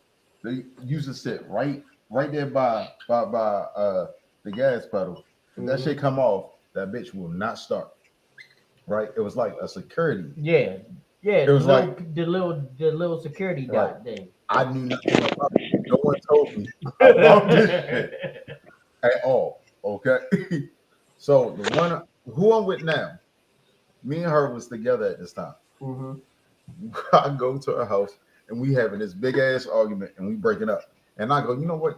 They used to sit right there by the gas pedal. If that shit come off, that bitch will not start. Right? It was like a security.
Yeah. It was like the little security dot thing.
I knew nothing about it. No one told me about this shit at all. Okay. So the one who I'm with now, me and her was together at this time.
Mm-hmm.
I go to her house and we having this big ass argument and we breaking up. And I go, you know what?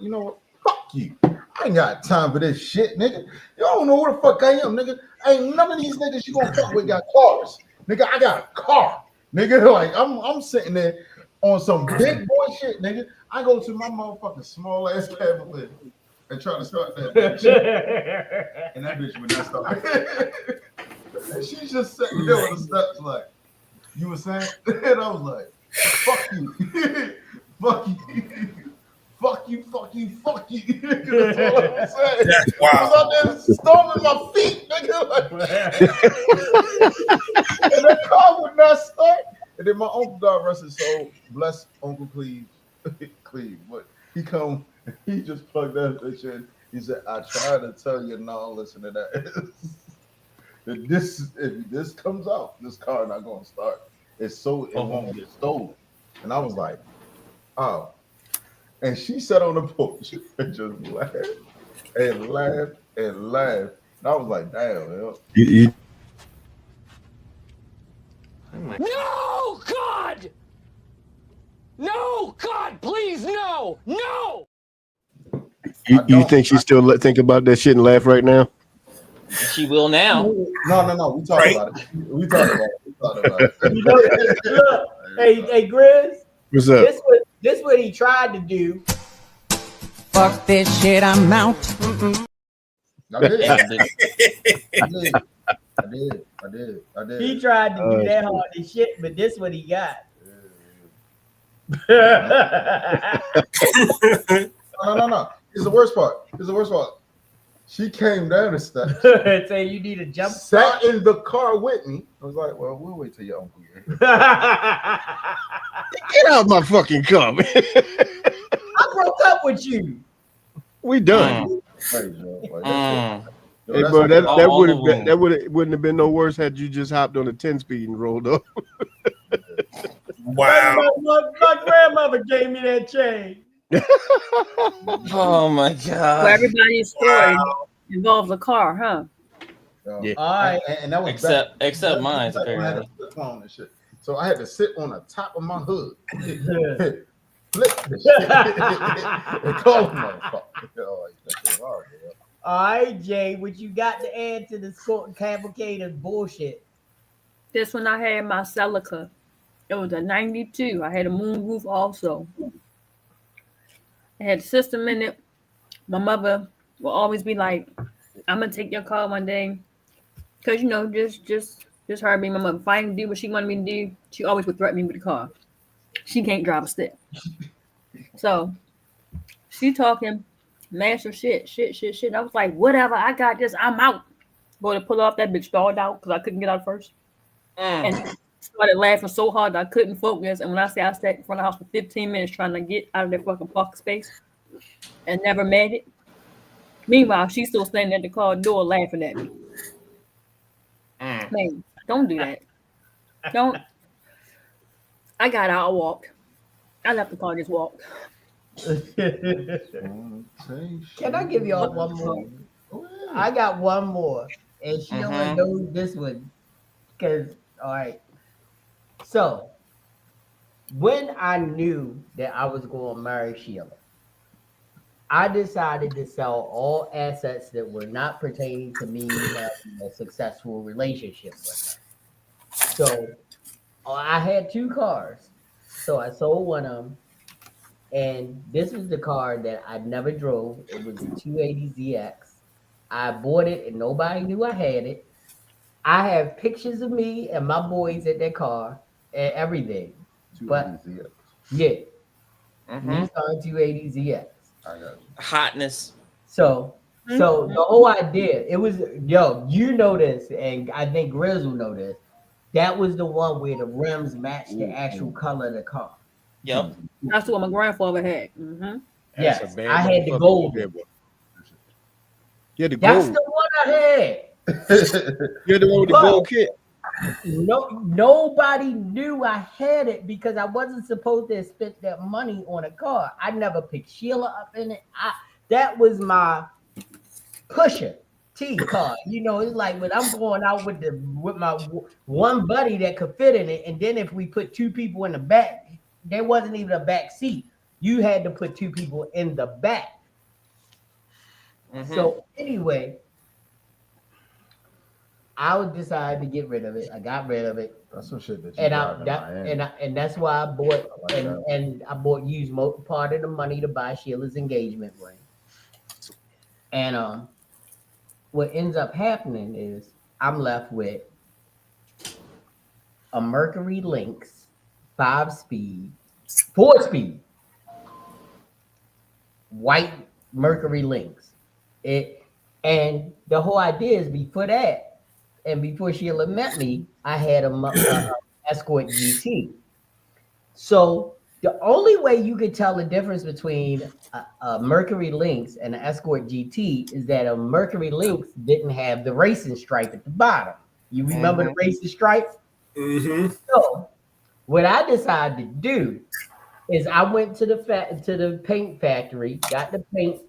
Fuck you. I ain't got time for this shit, nigga. You don't know who the fuck I am, nigga. Ain't none of these niggas you gonna fuck with got cars. Nigga, I got a car. Nigga, like I'm sitting there on some big boy shit, nigga. I go to my motherfucking small ass Cavalier and try to start that bitch. And that bitch would not start. And she's just sitting there on the steps like, you were saying? And I was like, fuck you. Fuck you. Fuck you, fuck you, fuck you. That's all I'm saying.
That's wild.
I was out there stomping my feet, nigga. And that car would not start. And then my uncle, God rest his soul, bless Uncle Cleve, but he just plugged that bitch in. He said, I tried to tell you, no, listen to that. If this comes out, this car not gonna start. It won't get stolen. And I was like, oh. And she sat on the porch and just laughed and laughed and laughed. And I was like, damn, yo.
No, God! No, God, please, no! No!
You think she still think about that shit and laugh right now?
She will now.
No. We talk about it. We talk about it.
Look, hey, Grizz.
What's up?
This what he tried to do.
Fuck this shit, I'm out.
I did.
He tried to do that hard as shit, but this what he got.
No. It's the worst part. She came down the steps.
Say you need a jump.
Sat in the car with me. I was like, well, we'll wait till your uncle here.
Get out of my fucking car, man.
I broke up with you.
We done.
Hey, bro,
that wouldn't have been no worse had you just hopped on a 10-speed and rolled up.
Wow.
My grandmother gave me that chain.
Oh my God.
Well, everybody's story involves a car, huh?
Yeah.
All right.
And that was
Except mine's,
back when I had a
apparently.
flip phone and shit. So I had to sit on the top of my hood, flip the shit, and call them motherfucker. Like, that shit hard, bro.
All right, Jay, what you got to add to the cavalcade of bullshit?
This one I had my Celica. It was a 92. I had a moonroof also. I had a system in it. My mother will always be like, I'm gonna take your car one day. Cause you know, just her being my mother. If I didn't do what she wanted me to do, she always would threaten me with the car. She can't drive a stick. So she talking master shit. I was like, whatever, I got this, I'm out. Boy, to pull off, that bitch stalled out because I couldn't get out first. And started laughing so hard that I couldn't focus. And when I say I sat in front of the house for 15 minutes trying to get out of that fucking parking space and never made it. Meanwhile, she's still standing at the car door laughing at me. Man, don't do that. Don't. I got out, I walked. I left the car, just walked.
Can I give y'all one more? I got one more, and she don't know this one. Because, all right. So, when I knew that I was going to marry Sheila, I decided to sell all assets that were not pertaining to me having a successful relationship with her. So, I had 2 cars. So, I sold one of them. And this was the car that I never drove. It was a 280ZX. I bought it and nobody knew I had it. I have pictures of me and my boys at that car and everything. But
280ZX.
yeah, Nissan 280ZX.
I got you.
Hotness.
So the whole idea, it was, yo, you know this, and I think Grizz will know this. That was the one where the rims matched the actual color of the car.
Yep.
That's what my grandfather had.
Yes,
That's a bad
I had the
motherfucker.
gold.
Yeah, the
That's
gold.
the one I had.
You're the one with the gold kit.
No, nobody knew I had it because I wasn't supposed to have spent that money on a car. I never picked Sheila up in it. That was my pusher T car. You know, it's like when I'm going out with my one buddy that could fit in it, and then if we put 2 people in the back, there wasn't even a back seat. You had to put 2 people in the back. So anyway, I decided to get rid of it. I got rid of it.
That's some shit that you
and that's why I bought and I used part of the money to buy Sheila's engagement ring. And what ends up happening is I'm left with a Mercury Lynx 5-speed, 4-speed, white Mercury Lynx. And the whole idea is before that, and before Sheila met me, I had a Escort GT. So the only way you could tell the difference between a Mercury Lynx and an Escort GT is that a Mercury Lynx didn't have the racing stripe at the bottom. You remember the racing stripe? So what I decided to do is I went to the paint factory, got the paint.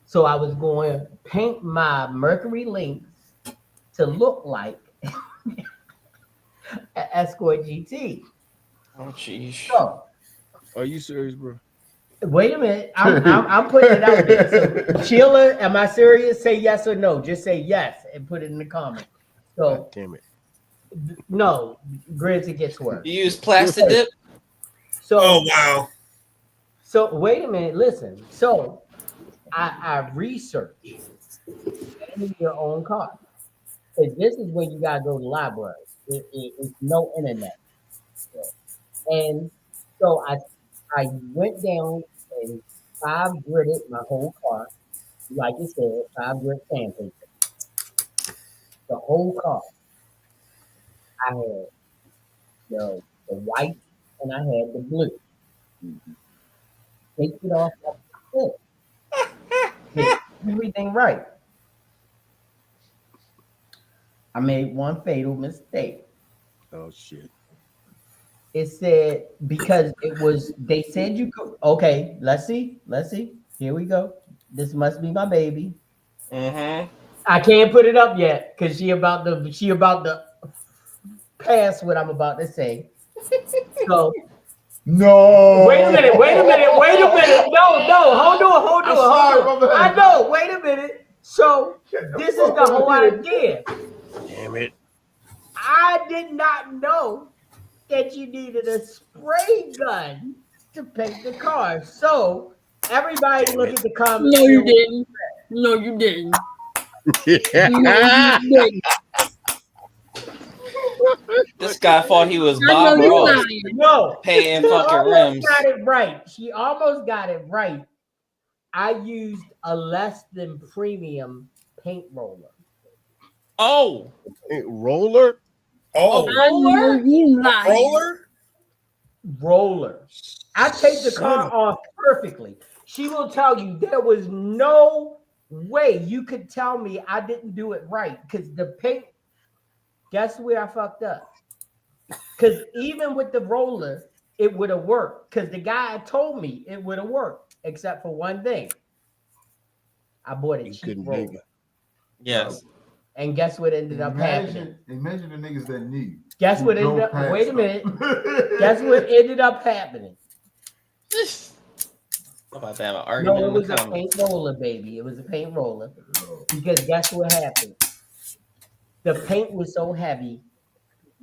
So I was going to paint my Mercury Lynx to look like an Escort GT.
Oh, jeez.
So,
are you serious, bro?
Wait a minute. I'm putting it out there. So, Sheila, am I serious? Say yes or no. Just say yes and put it in the comments. So,
God damn it.
No, Grizz, it gets worse.
You use plastic dip?
So,
oh, wow.
So, wait a minute. Listen. So, I researched getting your own car. And this is when you got to go to the library. It's no internet. And so I went down and 5 gridded my whole car. Like you said, 5 grit sandpaper. The whole car. I had the white and I had the blue. Take it off. Did everything right. I made one fatal mistake.
Oh shit.
It said because they said you could. Okay, let's see. Here we go. This must be my baby. I can't put it up yet because she about to pass what I'm about to say. So
No.
wait a minute. No, hold on.
I'm sorry, my bad.
I know. Wait a minute. So this is the whole idea.
Damn it.
I did not know that you needed a spray gun to paint the car. So everybody look at the comments.
No, you didn't. No, you didn't. No, you didn't.
This guy thought he was
I know
Bob
you
Ross
lying.
No,
paying
she
fucking
almost
rims.
got it right. She almost got it right. I used a less than premium paint roller.
Oh,
Roller?
Oh,
I know you lying.
Roller. I take the car off perfectly. She will tell you there was no way you could tell me I didn't do it right because the paint. Guess where I fucked up? Because even with the roller, it would have worked. Because the guy told me it would have worked, except for one thing. I bought a cheap roller.
yes.
And guess what ended up happening?
Imagine the niggas that knew.
Guess what ended up? Wait a minute. Guess what ended up happening?
About to have an argument.
No, it
in the
was a
comments.
paint roller, baby. It was a paint roller. Because guess what happened? The paint was so heavy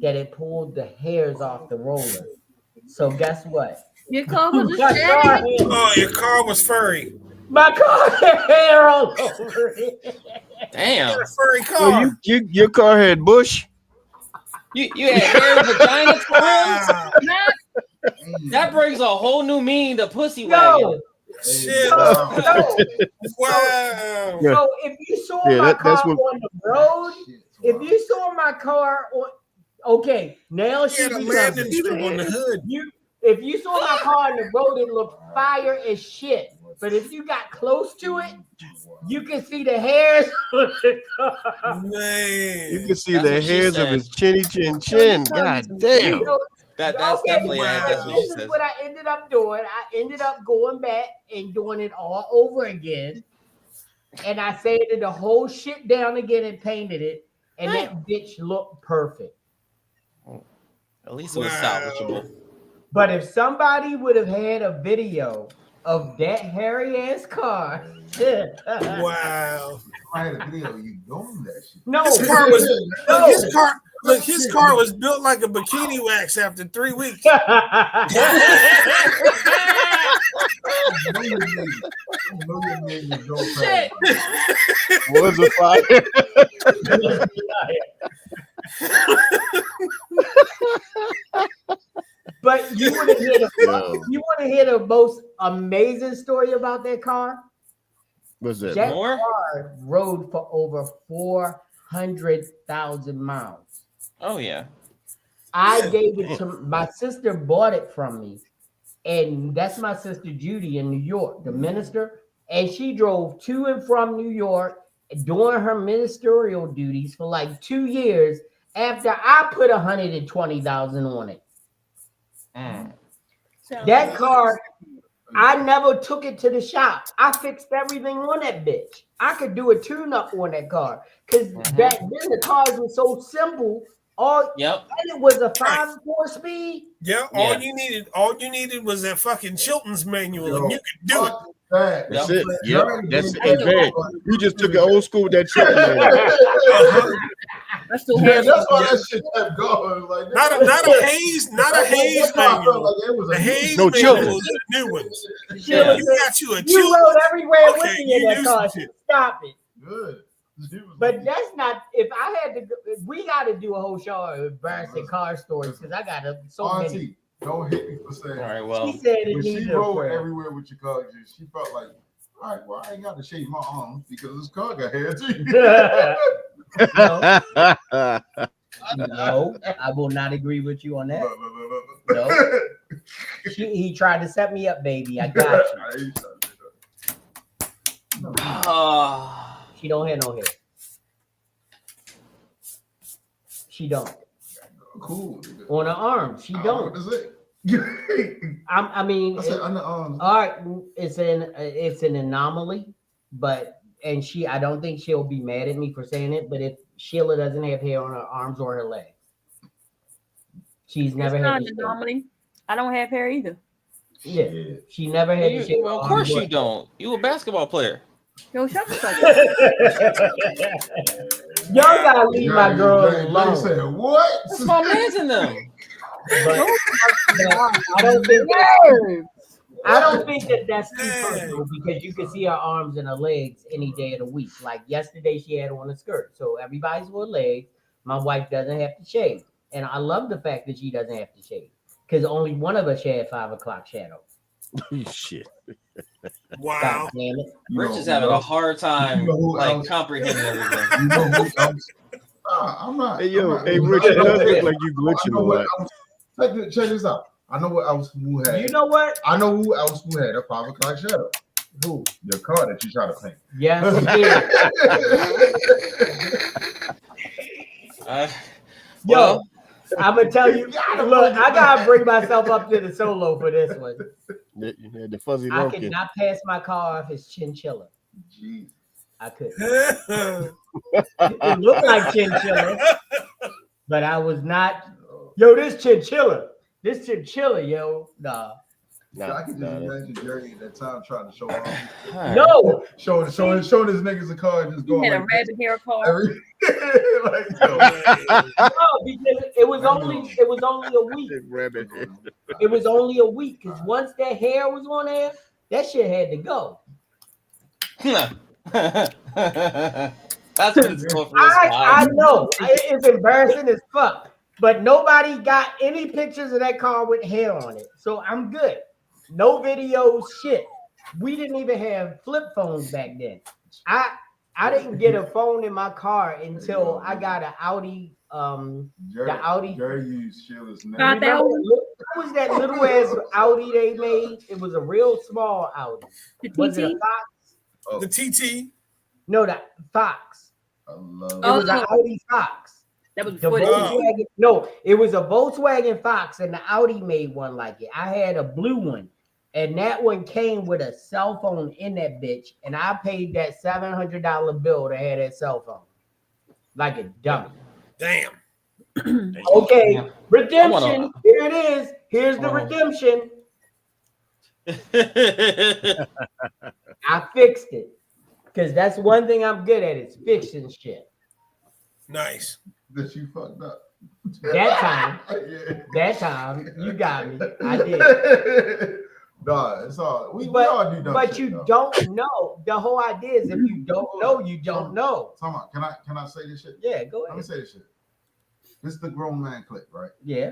that it pulled the hairs off the roller. So guess what?
Your car was
My
a
car
shame.
had-
oh, your car was furry.
My car had hair all over it.
Damn.
A furry car.
So your car had bush?
You had hair vagina for
Wow.
real? That brings a whole new meaning to pussy
No.
wagon.
Shit.
No.
Wow.
So if you saw
Yeah,
my
that's
car
what-
on the road, if you saw my car on, okay, now
He
she
had a
becomes
landing strip on the hood.
If you saw my car on the road, it looked fire as shit. But if you got close to it, you can see the hairs on the car.
Man.
You can see
That's
the
what she
hairs of
said.
his chinny chin. God damn.
So,
That's
okay,
definitely
but
that's what
this
she
is
says.
what I ended up doing. I ended up going back and doing it all over again. And I sanded the whole shit down again and painted it. And that bitch looked perfect.
At least it was
Wow.
salvageable.
But if somebody would have had a video of that hairy ass car,
Wow.
I had a video of you doing that shit.
no,
His car was
no.
his car was built like a bikini wax after 3 weeks.
Shit.
Was a fire.
But you want to hear
Yo.
the most amazing story about that car?
What's that?
That
More?
car rode for over 400,000 miles.
Oh yeah.
I gave it to my sister, bought it from me, and that's my sister Judy in New York, the minister, and she drove to and from New York doing her ministerial duties for like 2 years after I put 120,000 on it. That car, I never took it to the shop. I fixed everything on that bitch. I could do a tune-up on that car because back then the cars were so simple.
Yep.
And it was a 5.4 speed.
Yeah, all you needed was that fucking Chilton's manual, and you could do it.
That's it. Yep. That's it. Hey, man, you just took it old school with that shit.
That's the
Yeah, that's why that shit kept going. Like,
Not a Hayes manual. The Hayes
No,
manual
Chilton.
was the new ones.
Yeah.
You got you a
You
Chilton.
rode everywhere with
Okay,
me
you
in that
knew
car.
some shit.
Stop it.
Good.
But that's not. If I had to, we got to do a whole show of embarrassing car stories because I got so many.
Auntie, don't hit me for saying.
All right, well.
She said it
When she
needed a
rode
prayer.
everywhere with your car, she felt like, all right, well, I ain't got to shave my arms because this car got hair too.
No, I will not agree with you on that. No. He tried to set me up, baby. I got you. She don't have no hair. She don't.
Cool.
On her arms, she don't.
What is it?
I mean,
I said underarms.
all right, it's an anomaly, but and I don't think she'll be mad at me for saying it, but if Sheila doesn't have hair on her arms or her legs, she's never
It's
had
not
to
the
shave.
anomaly. I don't have hair either.
Yeah, she never had to shave.
Well, of
her
course
arms or
you don't. You a basketball player.
Yo, shut the fuck
Y'all gotta leave my girl
Jay
alone.
said, what?
That's my man's in them.
But I don't think that that's too personal because you can see her arms and her legs any day of the week. Like yesterday, she had on a skirt, so everybody's wore legs. My wife doesn't have to shave, and I love the fact that she doesn't have to shave because only one of us had 5 o'clock shadow.
Shit.
Wow.
God damn it.
Rich is having a hard time comprehending everything.
You know who else? I'm not.
Hey, yo,
I'm not,
hey, Rich, it does look like you glitching a lot.
Check this out. I know what else who had.
You know what?
I know who else who had a 5 o'clock shadow.
Who?
Your car that you try to paint.
Yes, Yo, I'm gonna tell you. Look, I gotta bring myself up to the solo for this one.
The fuzzy
I
lumpkin.
could not pass my car off as chinchilla.
Jeez.
I couldn't. It looked like chinchilla, but I was not. Yo, this chinchilla, yo, nah.
I can just imagine Jerry at that time trying to show off.
No,
showing his niggas a car and just
You
going
had a
like
rabbit hair car.
like, yo.
no, because it was only a week.
Rabbit.
It was only a week because once that hair was on there, that shit had to go.
That's what it's going for.
I know it's embarrassing as fuck, but nobody got any pictures of that car with hair on it, so I'm good. No videos, shit. We didn't even have flip phones back then. I didn't get a phone in my car until I got an Audi. The Audi.
Jerry used Sheila's name.
Remember, what was that little ass Audi they made? It was a real small Audi. Was it a Fox?
The TT.
No, the Fox.
I love
It was an Audi Fox.
That was
The
before
Volkswagen. No, it was a Volkswagen Fox, and the Audi made one like it. I had a blue one, and that one came with a cell phone in that bitch, and I paid that $700 bill to have that cell phone, like a dummy.
Damn.
Okay, redemption. Here it is. Here's the redemption. I fixed it because that's one thing I'm good at is fixing shit.
Nice.
That you fucked up.
That time, you got me. I did.
Nah, it's all we all do dumb
But
shit,
you
though.
don't know. The whole idea is if you don't know, you don't know.
Come on, can I say this shit?
Yeah, go
Let me
ahead.
say this shit. This is the grown man clique, right?
Yeah.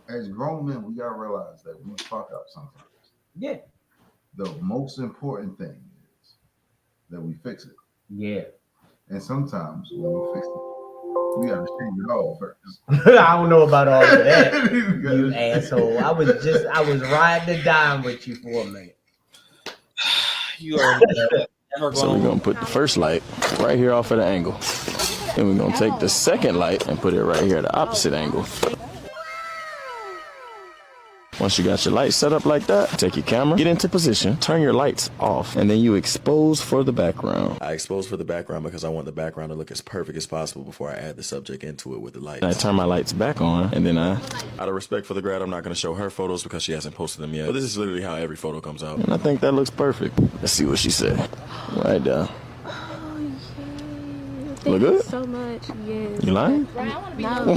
As grown men, we gotta realize that we fuck up sometimes.
Yeah.
The most important thing is that we fix it.
Yeah.
And sometimes when we fix it, we gotta shave it off first.
I don't know about all of that, you asshole. I was riding the dime with you for a minute.
You are never
So we're gonna put the first light right here off at an angle. Then we're gonna take the second light and put it right here at the opposite angle. Once you got your lights set up like that, take your camera, get into position, turn your lights off, and then you expose for the background.
I expose for the background because I want the background to look as perfect as possible before I add the subject into it with the lights.
And I turn my lights back on, and then
out of respect for the grad, I'm not going to show her photos because she hasn't posted them yet. But this is literally how every photo comes out.
and I think that looks perfect. Let's see what she said. Right down. Look good?
So much, yes.
You lying?
No.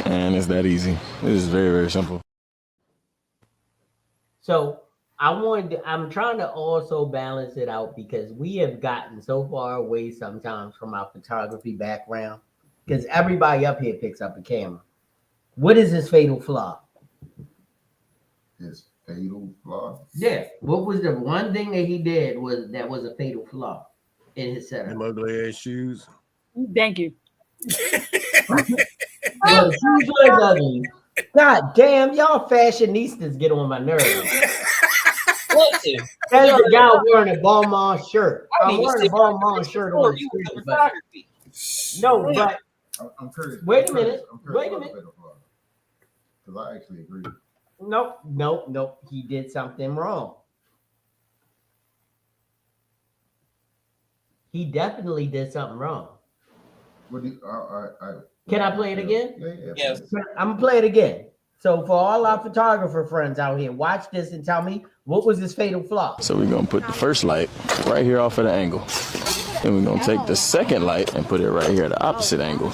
And it's that easy. It is very, very simple.
So I'm trying to also balance it out because we have gotten so far away sometimes from our photography background because everybody up here picks up a camera. What is his fatal flaw?
His fatal flaw?
Yeah. What was the one thing that he did that was a fatal flaw in his setup?
Them ugly ass shoes.
Thank you.
Well, the shoes was ugly. God damn, y'all fashionistas get on my nerves.
Listen,
That's the guy wearing a Balmain shirt.
I
I'm
need to
wearing a
see
Balmain shirt on the
you with
street,
the
but
photography.
no, but
I'm curious.
Wait a minute. Wait a minute.
Because I actually agree.
Nope. He did something wrong. He definitely did something wrong.
What do you,
Can I play it again?
Yeah.
Yes.
I'm gonna play it again. So for all our photographer friends out here, watch this and tell me what was his fatal flaw.
So we're gonna put the first light right here off at an angle. Then we're gonna take the second light and put it right here at the opposite angle.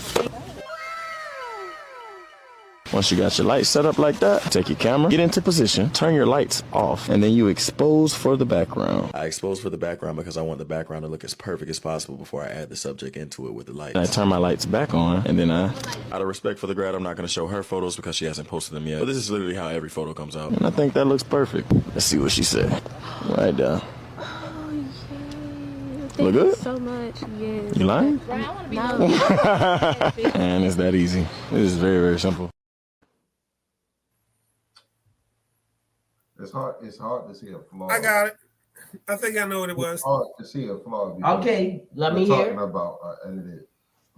Once you got your lights set up like that, take your camera, get into position, turn your lights off, and then you expose for the background.
I expose for the background because I want the background to look as perfect as possible before I add the subject into it with the lights.
I turn my lights back on, and then
Out of respect for the grad, I'm not going to show her photos because she hasn't posted them yet. But this is literally how every photo comes out.
and I think that looks perfect. Let's see what she said. Right down.
Thank
Look
you
good?
so much. Yes.
You lying?
No.
And it's that easy. It is very, very simple.
It's hard to see a flaw.
I got it. I think I know what it was.
It's hard to see a flaw. because
Okay, let
we're
me
talking
hear.
about edited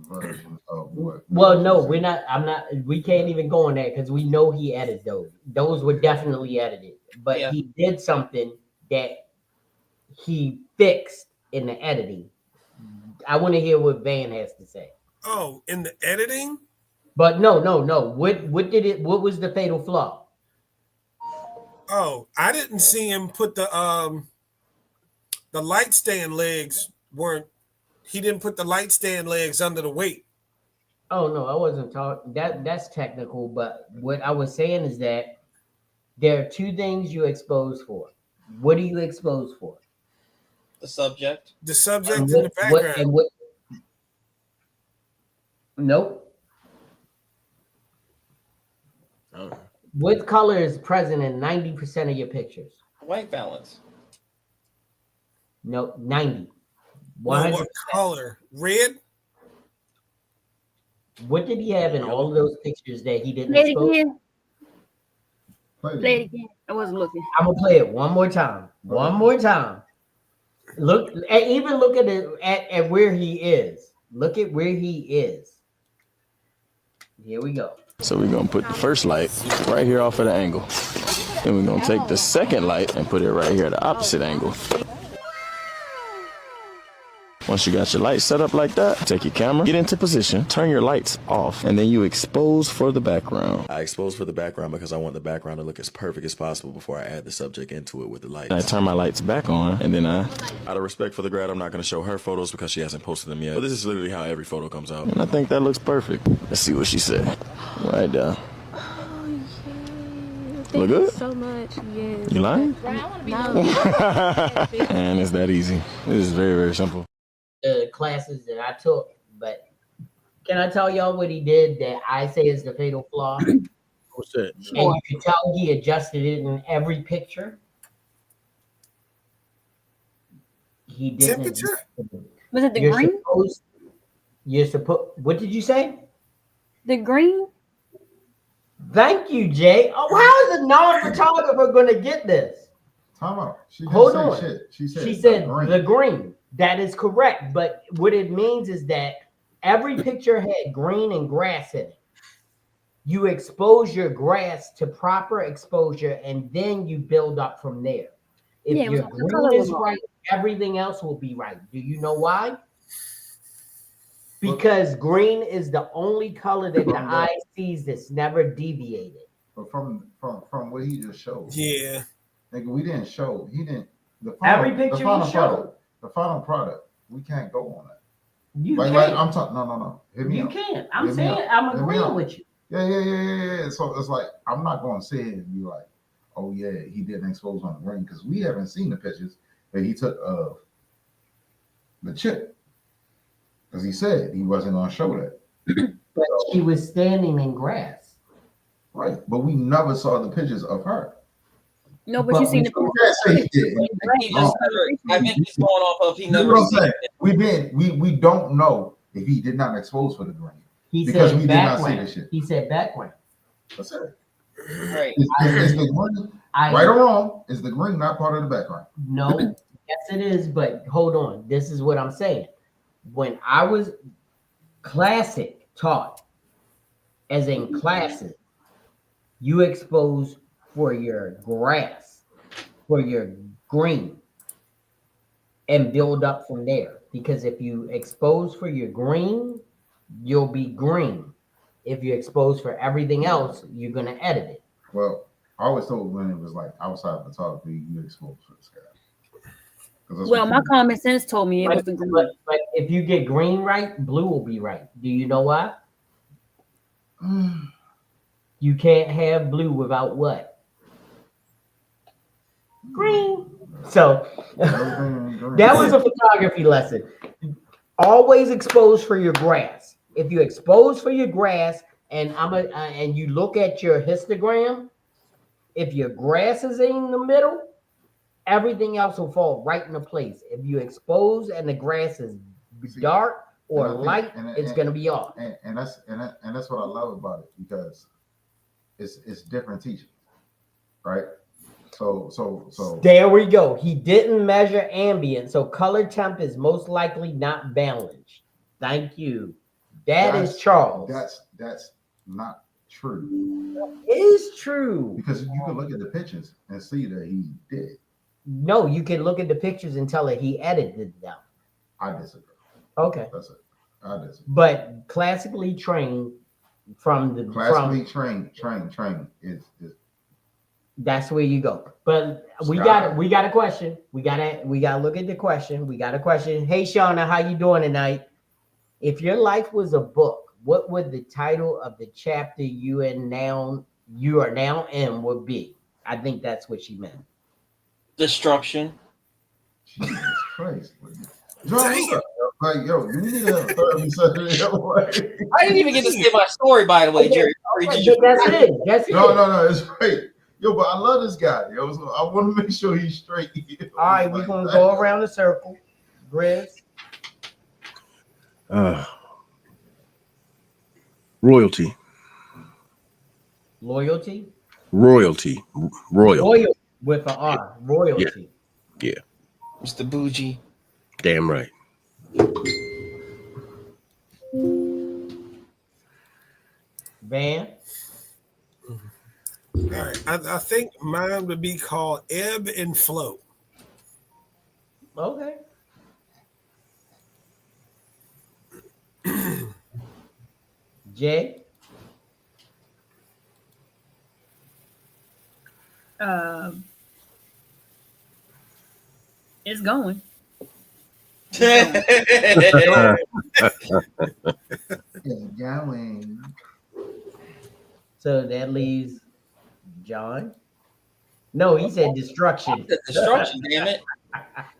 version of what.
Well, no, we're not. I'm not. We can't even go on that because we know he edited those. Those were definitely edited, but
Yeah.
he did something that he fixed in the editing. I want to hear what Van has to say.
Oh, in the editing?
But no. What did it? What was the fatal flaw?
Oh, I didn't see him put the light stand legs weren't. He didn't put the light stand legs under the weight.
Oh no, I wasn't talking. That's technical. But what I was saying is that there are two things you expose for. What do you expose for?
The subject.
The subject
And
in the background.
Nope.
Oh.
What color is present in 90% of your pictures?
White balance.
No, 90.
No,
100.
what color? Red?
What did he have in all of those pictures that he didn't
Play it
expose?
again. Play it again. I wasn't looking.
I'm gonna play it one more time. One more time. Look, even look at it at where he is. Look at where he is. Here we go.
So we're gonna put the first light right here off at an angle. Then we're gonna take the second light and put it right here at the opposite angle. Once you got your lights set up like that, take your camera, get into position, turn your lights off, and then you expose for the background.
I expose for the background because I want the background to look as perfect as possible before I add the subject into it with the lights.
I turn my lights back on, and then
Out of respect for the grad, I'm not going to show her photos because she hasn't posted them yet. But this is literally how every photo comes out.
and I think that looks perfect. Let's see what she said. Right down.
Thank
Look
you
good?
so much. Yes.
You lying?
No.
And it's that easy. It is very, very simple.
Classes that I took, but can I tell y'all what he did that I say is the fatal flaw? And
What's that?
you can tell he adjusted it in every picture. He didn't.
Temperature?
Was it the
You're
green?
supposed. What did you say?
The green?
Thank you, Jay. Oh, how is a non-photographer going to get this?
Time out. She didn't
Hold
say
on.
shit. She said
the green. That is correct. But what it means is that every picture had green and grass in it. You expose your grass to proper exposure, and then you build up from there. If
Yeah, it was
your
like the color
green is
was
right, everything else will be right. Do you know why? Because green is the only color that the eye sees that's never deviated.
But from what he just showed.
Yeah.
Nigga, we didn't show. He didn't.
Every picture
final
he showed.
the final product. We can't go on it.
You
like
can't.
I'm talking. No. Hit me
You
up.
can't. I'm
Hit me
saying
up.
I'm
Hit me
agreeing
up.
with you.
Yeah. So it's like I'm not going to sit here and be like, oh yeah, he didn't expose on the ring because we haven't seen the pictures that he took of the chick. Because he said he wasn't going to show that.
But she was standing in grass.
Right. But we never saw the pictures of her.
No, but you seen the
You can't say he didn't.
He just I think he's going off of he
You know
never
what I'm
seen
saying?
it.
We don't know if he did not expose for the green.
He
because
said
we did not see
background.
this shit.
He said background.
That's it.
Right.
Is the green, right or wrong, is the green not part of the background?
No, yes it is, but hold on. This is what I'm saying. When I was classic taught, as in classes, you expose for your grass, for your green. and build up from there. Because if you expose for your green, you'll be green. If you expose for everything else, you're gonna edit it.
Well, I always told when it was like outside photography, you expose for the sky. 'Cause that's
Well,
what
my
you-
common sense told me it was
But,
the green.
but if you get green right, blue will be right. Do you know why? You can't have blue without what? Green. So that was a photography lesson. Always expose for your grass. If you expose for your grass, and and you look at your histogram, if your grass is in the middle, everything else will fall right into place. If you expose and the grass is dark or light, it's gonna be off.
And that's what I love about it, because it's different teaching, right? So
There we go. He didn't measure ambient, so color temp is most likely not balanced. Thank you. That is Charles.
That's not true.
It is true.
Because you can look at the pictures and see that he did.
No, you can look at the pictures and tell that he edited them.
I disagree.
Okay.
That's it. I disagree.
But classically trained from the
trained is
that's where you go. But we got a question. We gotta look at the question. We got a question. Hey Shauna, how you doing tonight? If your life was a book, what would the title of the chapter you are now in would be? I think that's what she meant.
Destruction.
Jesus Christ. Like, yo, you need to have a therapy session.
I didn't even get to say my story, by the way, Jerry.
That's it. That's it.
No, it's great. Yo, but I love this guy. Yo, so I want to make sure he's straight.
All right, we're gonna go around the circle. Grizz.
Royalty.
Loyalty.
Royalty.
Royal with an R. Royalty.
Yeah.
Mr. Bougie.
Damn right.
Van.
All right. I think mine would be called Ebb and Flow.
Okay. Jay.
It's going.
Going.
So that leaves John. No, he said destruction.
Destruction, damn it.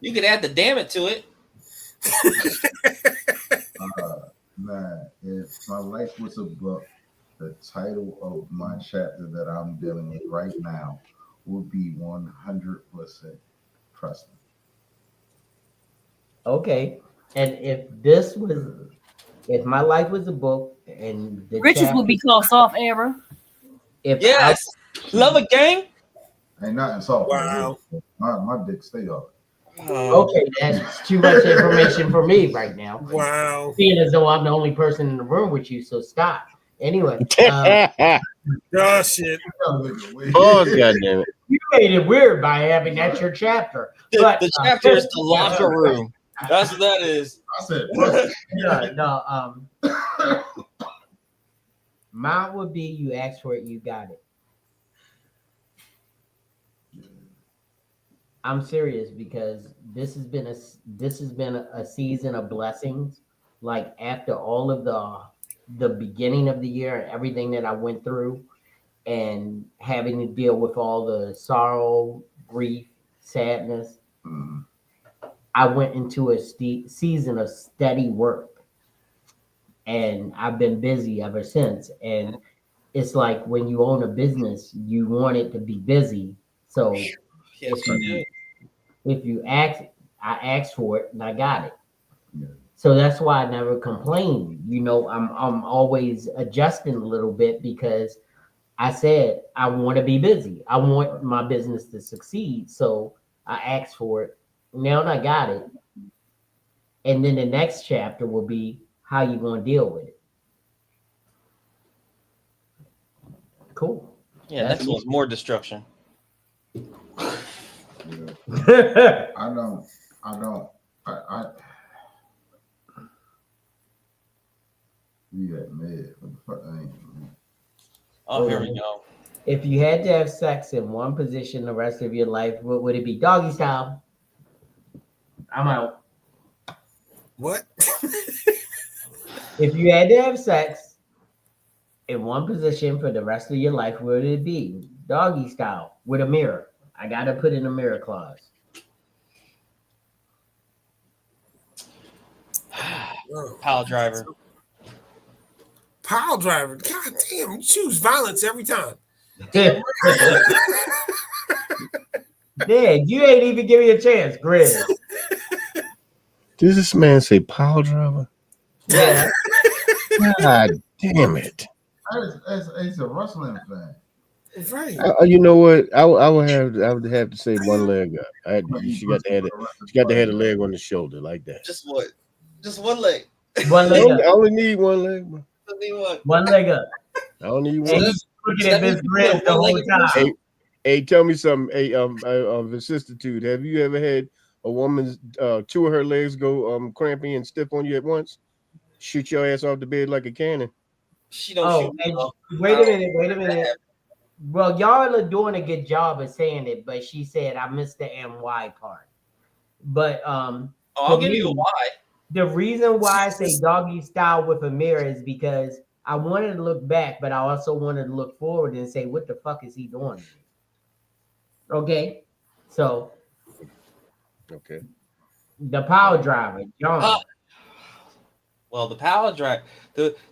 You could add the damn it to it.
Man, if my life was a book, the title of my chapter that I'm dealing with right now would be 100% Preston.
Okay. And if my life was a book and the
Riches would be called soft era.
Yes. Love a gang.
Ain't nothing soft.
Wow.
My dick stay hard.
Okay, that's too much information for me right now.
Wow.
Seeing as though I'm the only person in the room with you, so stop. Anyway.
Oh, shit.
Oh, goddamn it.
You made it weird by having that's your chapter. But
The chapter is the locker room. That's what that is.
I said,
mine would be you asked for it, you got it. I'm serious because this has been a season of blessings. Like after all of the beginning of the year and everything that I went through, and having to deal with all the sorrow, grief, sadness, I went into a season of steady work, and I've been busy ever since. And it's like when you own a business, you want it to be busy. So if you ask, I asked for it and I got it. So that's why I never complain. You know, I'm always adjusting a little bit because I said I want to be busy. I want my business to succeed. So I asked for it. Now I got it. And then the next chapter will be how you going to deal with it. Cool.
Yeah, next one's more destruction.
I don't You got mad. What the fuck? I ain't.
Oh, here we go.
If you had to have sex in one position the rest of your life, what would it be? Doggy style. I'm out.
What?
If you had to have sex in one position for the rest of your life, what would it be? Doggy style with a mirror. I gotta put in a mirror clause.
Pile driver.
Pile driver. God damn, you choose violence every time.
Dad, you ain't even give me a chance, Grizz.
Does this man say pile driver?
Yeah.
God damn it.
It's a wrestling fan.
Right.
You know what? I would have to say one leg up. She got to have the leg on the shoulder like that.
Just what? Just one leg.
One leg up.
I only need one leg, bro.
One leg up.
I don't need
And
one.
he's looking at Miss Grizz the whole time.
Hey, tell me something. Hey, vicissitude. Have you ever had a woman's two of her legs go crampy and stiff on you at once? Shoot your ass off the bed like a cannon.
She don't shoot.
And wait a minute. Well, y'all are doing a good job of saying it, but she said I missed the MY part. But
I'll give you a why.
The reason why I say doggy style with a mirror is because I wanted to look back, but I also wanted to look forward and say, what the fuck is he doing? Okay. So
okay.
The power driver, John.
Well, the power drive,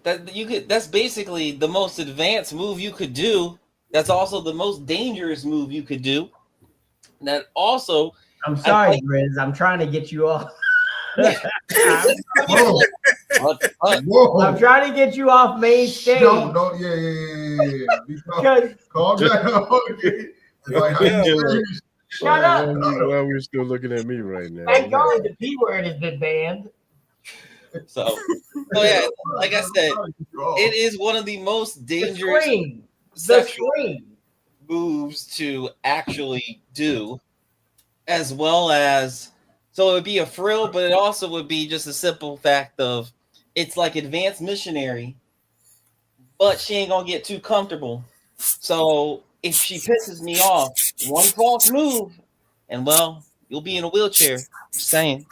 that's basically the most advanced move you could do. That's also the most dangerous move you could do. That also,
I'm sorry, Grizz. I'm trying to get you off. I'm trying to get you off main stage.
Yeah. Calm down.
Shut up.
Why we're still looking at me right now?
Thank God the P word has been banned.
So yeah, like I said, it is one of the most dangerous sexual moves to actually do, as well as, so it would be a frill, but it also would be just a simple fact of it's like advanced missionary, but she ain't gonna get too comfortable. So if she pisses me off, one false move, and well, you'll be in a wheelchair. Just saying.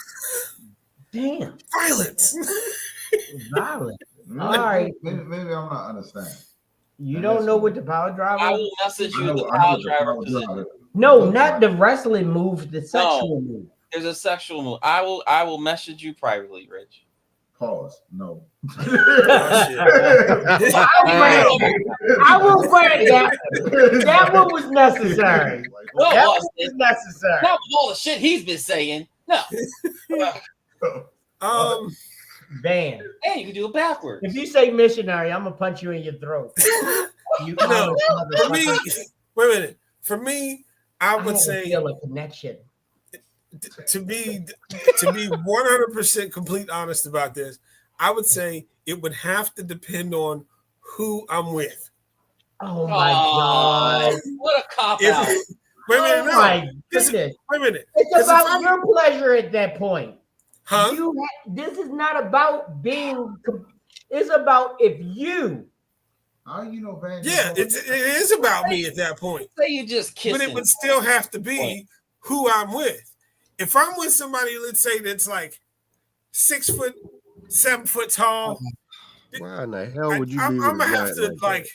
Damn.
Violence.
Violence. All right.
Maybe I'm not understanding.
You don't know what the power driver is?
I will message you the power driver position.
No, not the wrestling move, the sexual move.
There's a sexual move. I will message you privately, Rich.
Pause. No.
I will grant that. That one was necessary.
No,
that
was
was necessary.
Not with all the shit he's been saying. No.
Van.
Hey, you can do it backwards.
If you say missionary, I'm gonna punch you in your throat. You
No, for me, wait a minute. For me, I would say
feel a connection.
To be 100% complete honest about this, I would say it would have to depend on who I'm with.
Oh my God!
What a cop out!
Wait a minute,
oh my goodness!
Wait a minute.
It's about your pleasure at that point.
Huh?
This is not about being. It's about if you.
How you know, Van?
Yeah, it is about me at that point.
Say you just kiss,
but it would still have to be who I'm with. If I'm with somebody, let's say that's like 6 foot, 7 foot tall.
Why in the hell would you be?
I'm gonna have to like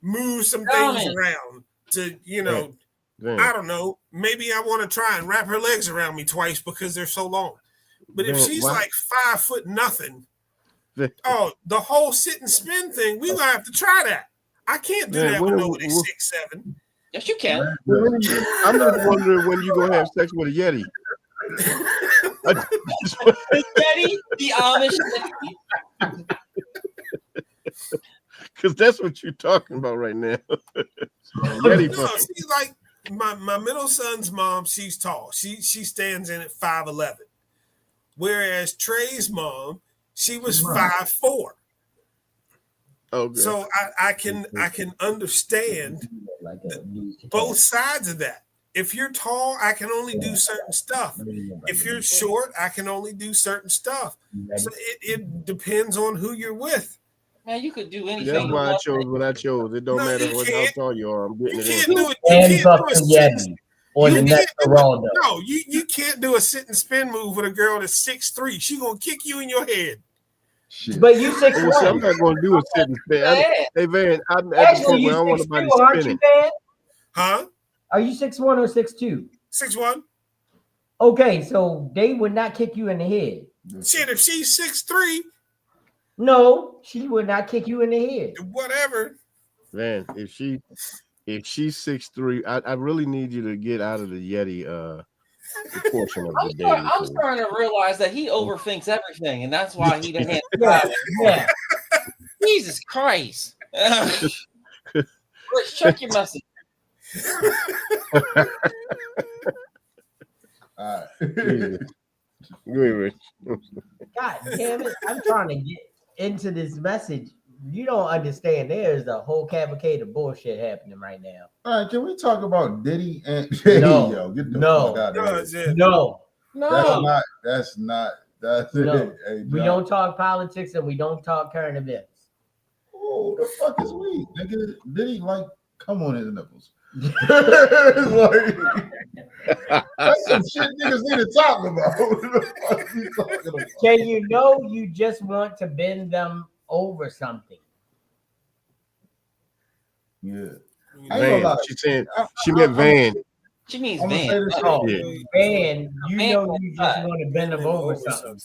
move some things around to, I don't know. Maybe I want to try and wrap her legs around me twice because they're so long. But if she's like 5 foot nothing, the whole sit and spin thing, we're gonna have to try that. I can't do that with nobody 6'7".
Yes, you can.
I'm just wondering when you gonna have sex with a Yeti.
The Yeti, the Amish Yeti.
Because that's what you're talking about right now.
She's like my middle son's mom. She's tall. She stands in at 5'11", whereas Trey's mom, she was 5'4".
Okay.
So I can understand both sides of that. If you're tall, I can only do certain stuff. If you're short, I can only do certain stuff. So it depends on who you're with.
Man, you could do anything.
That's
you
why I
want.
chose what I chose. It don't
No,
matter
you
what how
can't.
tall you are. I'm getting it
Can't
in.
do it.
And
You can't
Buck
do a
the
sit.
Yeti on
You
the
can't
next
do
Geraldo.
it. No, you can't do a sit and spin move with a girl that's 6'3". She gonna kick you in your head.
Shit.
But you 6'1".
Well, see, I'm not going to do a sit and spin. Hey, Van, I'm at the
Actually,
point
you
where I don't want
6'2",
nobody
aren't
spinning.
you, man?
Huh?
Are you 6'1" or 6'2"?
6'1".
Okay, so they would not kick you in the head.
Shit, if she's 6'3",
No, she would not kick you in the head.
whatever.
Man, if she's 6'3", I really need you to get out of the Yeti portion of the dating.
I'm starting to realize that he overthinks everything, and that's why he didn't have
Yeah.
Jesus Christ. Rich, check your message.
All
right. Rich.
God damn it. I'm trying to get into this message. You don't understand. There's a whole cavalcade of bullshit happening right now.
All right, can we talk about Diddy and
No.
Yo, get the
No.
fuck out of here.
No.
That's
No.
it. Hey,
We
John.
don't talk politics and we don't talk current events.
Who the fuck is we? Nigga, Diddy like come on his nipples. Like, that's some shit niggas need to talk about. What the fuck you talking about?
Can you know you just want to bend them over something?
Yeah.
Van. She's saying she meant Van.
She means
I'm gonna say
Van.
this
Oh,
Yeah.
man, you know you just want to bend them over something.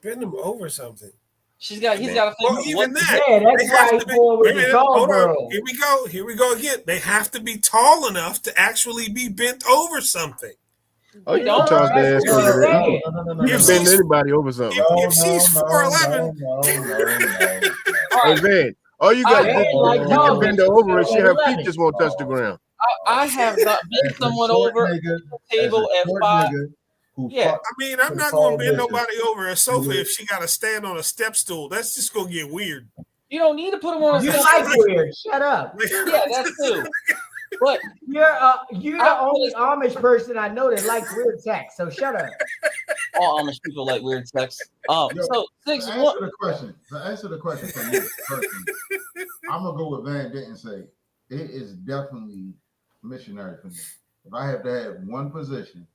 Bend them over something.
He's got to think
Well,
of
even
what
that.
Yeah, that's
they have
why
to
he's going with
wait a
the
minute,
tall
hold on.
girl.
Here we go again. They have to be tall enough to actually be bent over something.
Oh, you can toss the ass over there. You can bend anybody over something.
If she's 4'11",
Hey, Van, all you got to
I-
do,
like
you
Tom,
can bend her over and she her
11.
feet just won't touch the ground.
I have not bent someone over the table at 5. Yeah.
I mean, I'm not going to bend nobody over a sofa if she got to stand on a step stool. That's just going to get weird.
You don't need to put them on a
You
step.
like weird. Shut up.
Yeah, that's too. But
You're the only Amish person I know that likes weird sex. So shut up.
all Amish people like weird sex. So
To
6'1".
answer the question for me personally, I'm gonna go with Van Dent and say it is definitely missionary for me. If I have to have one position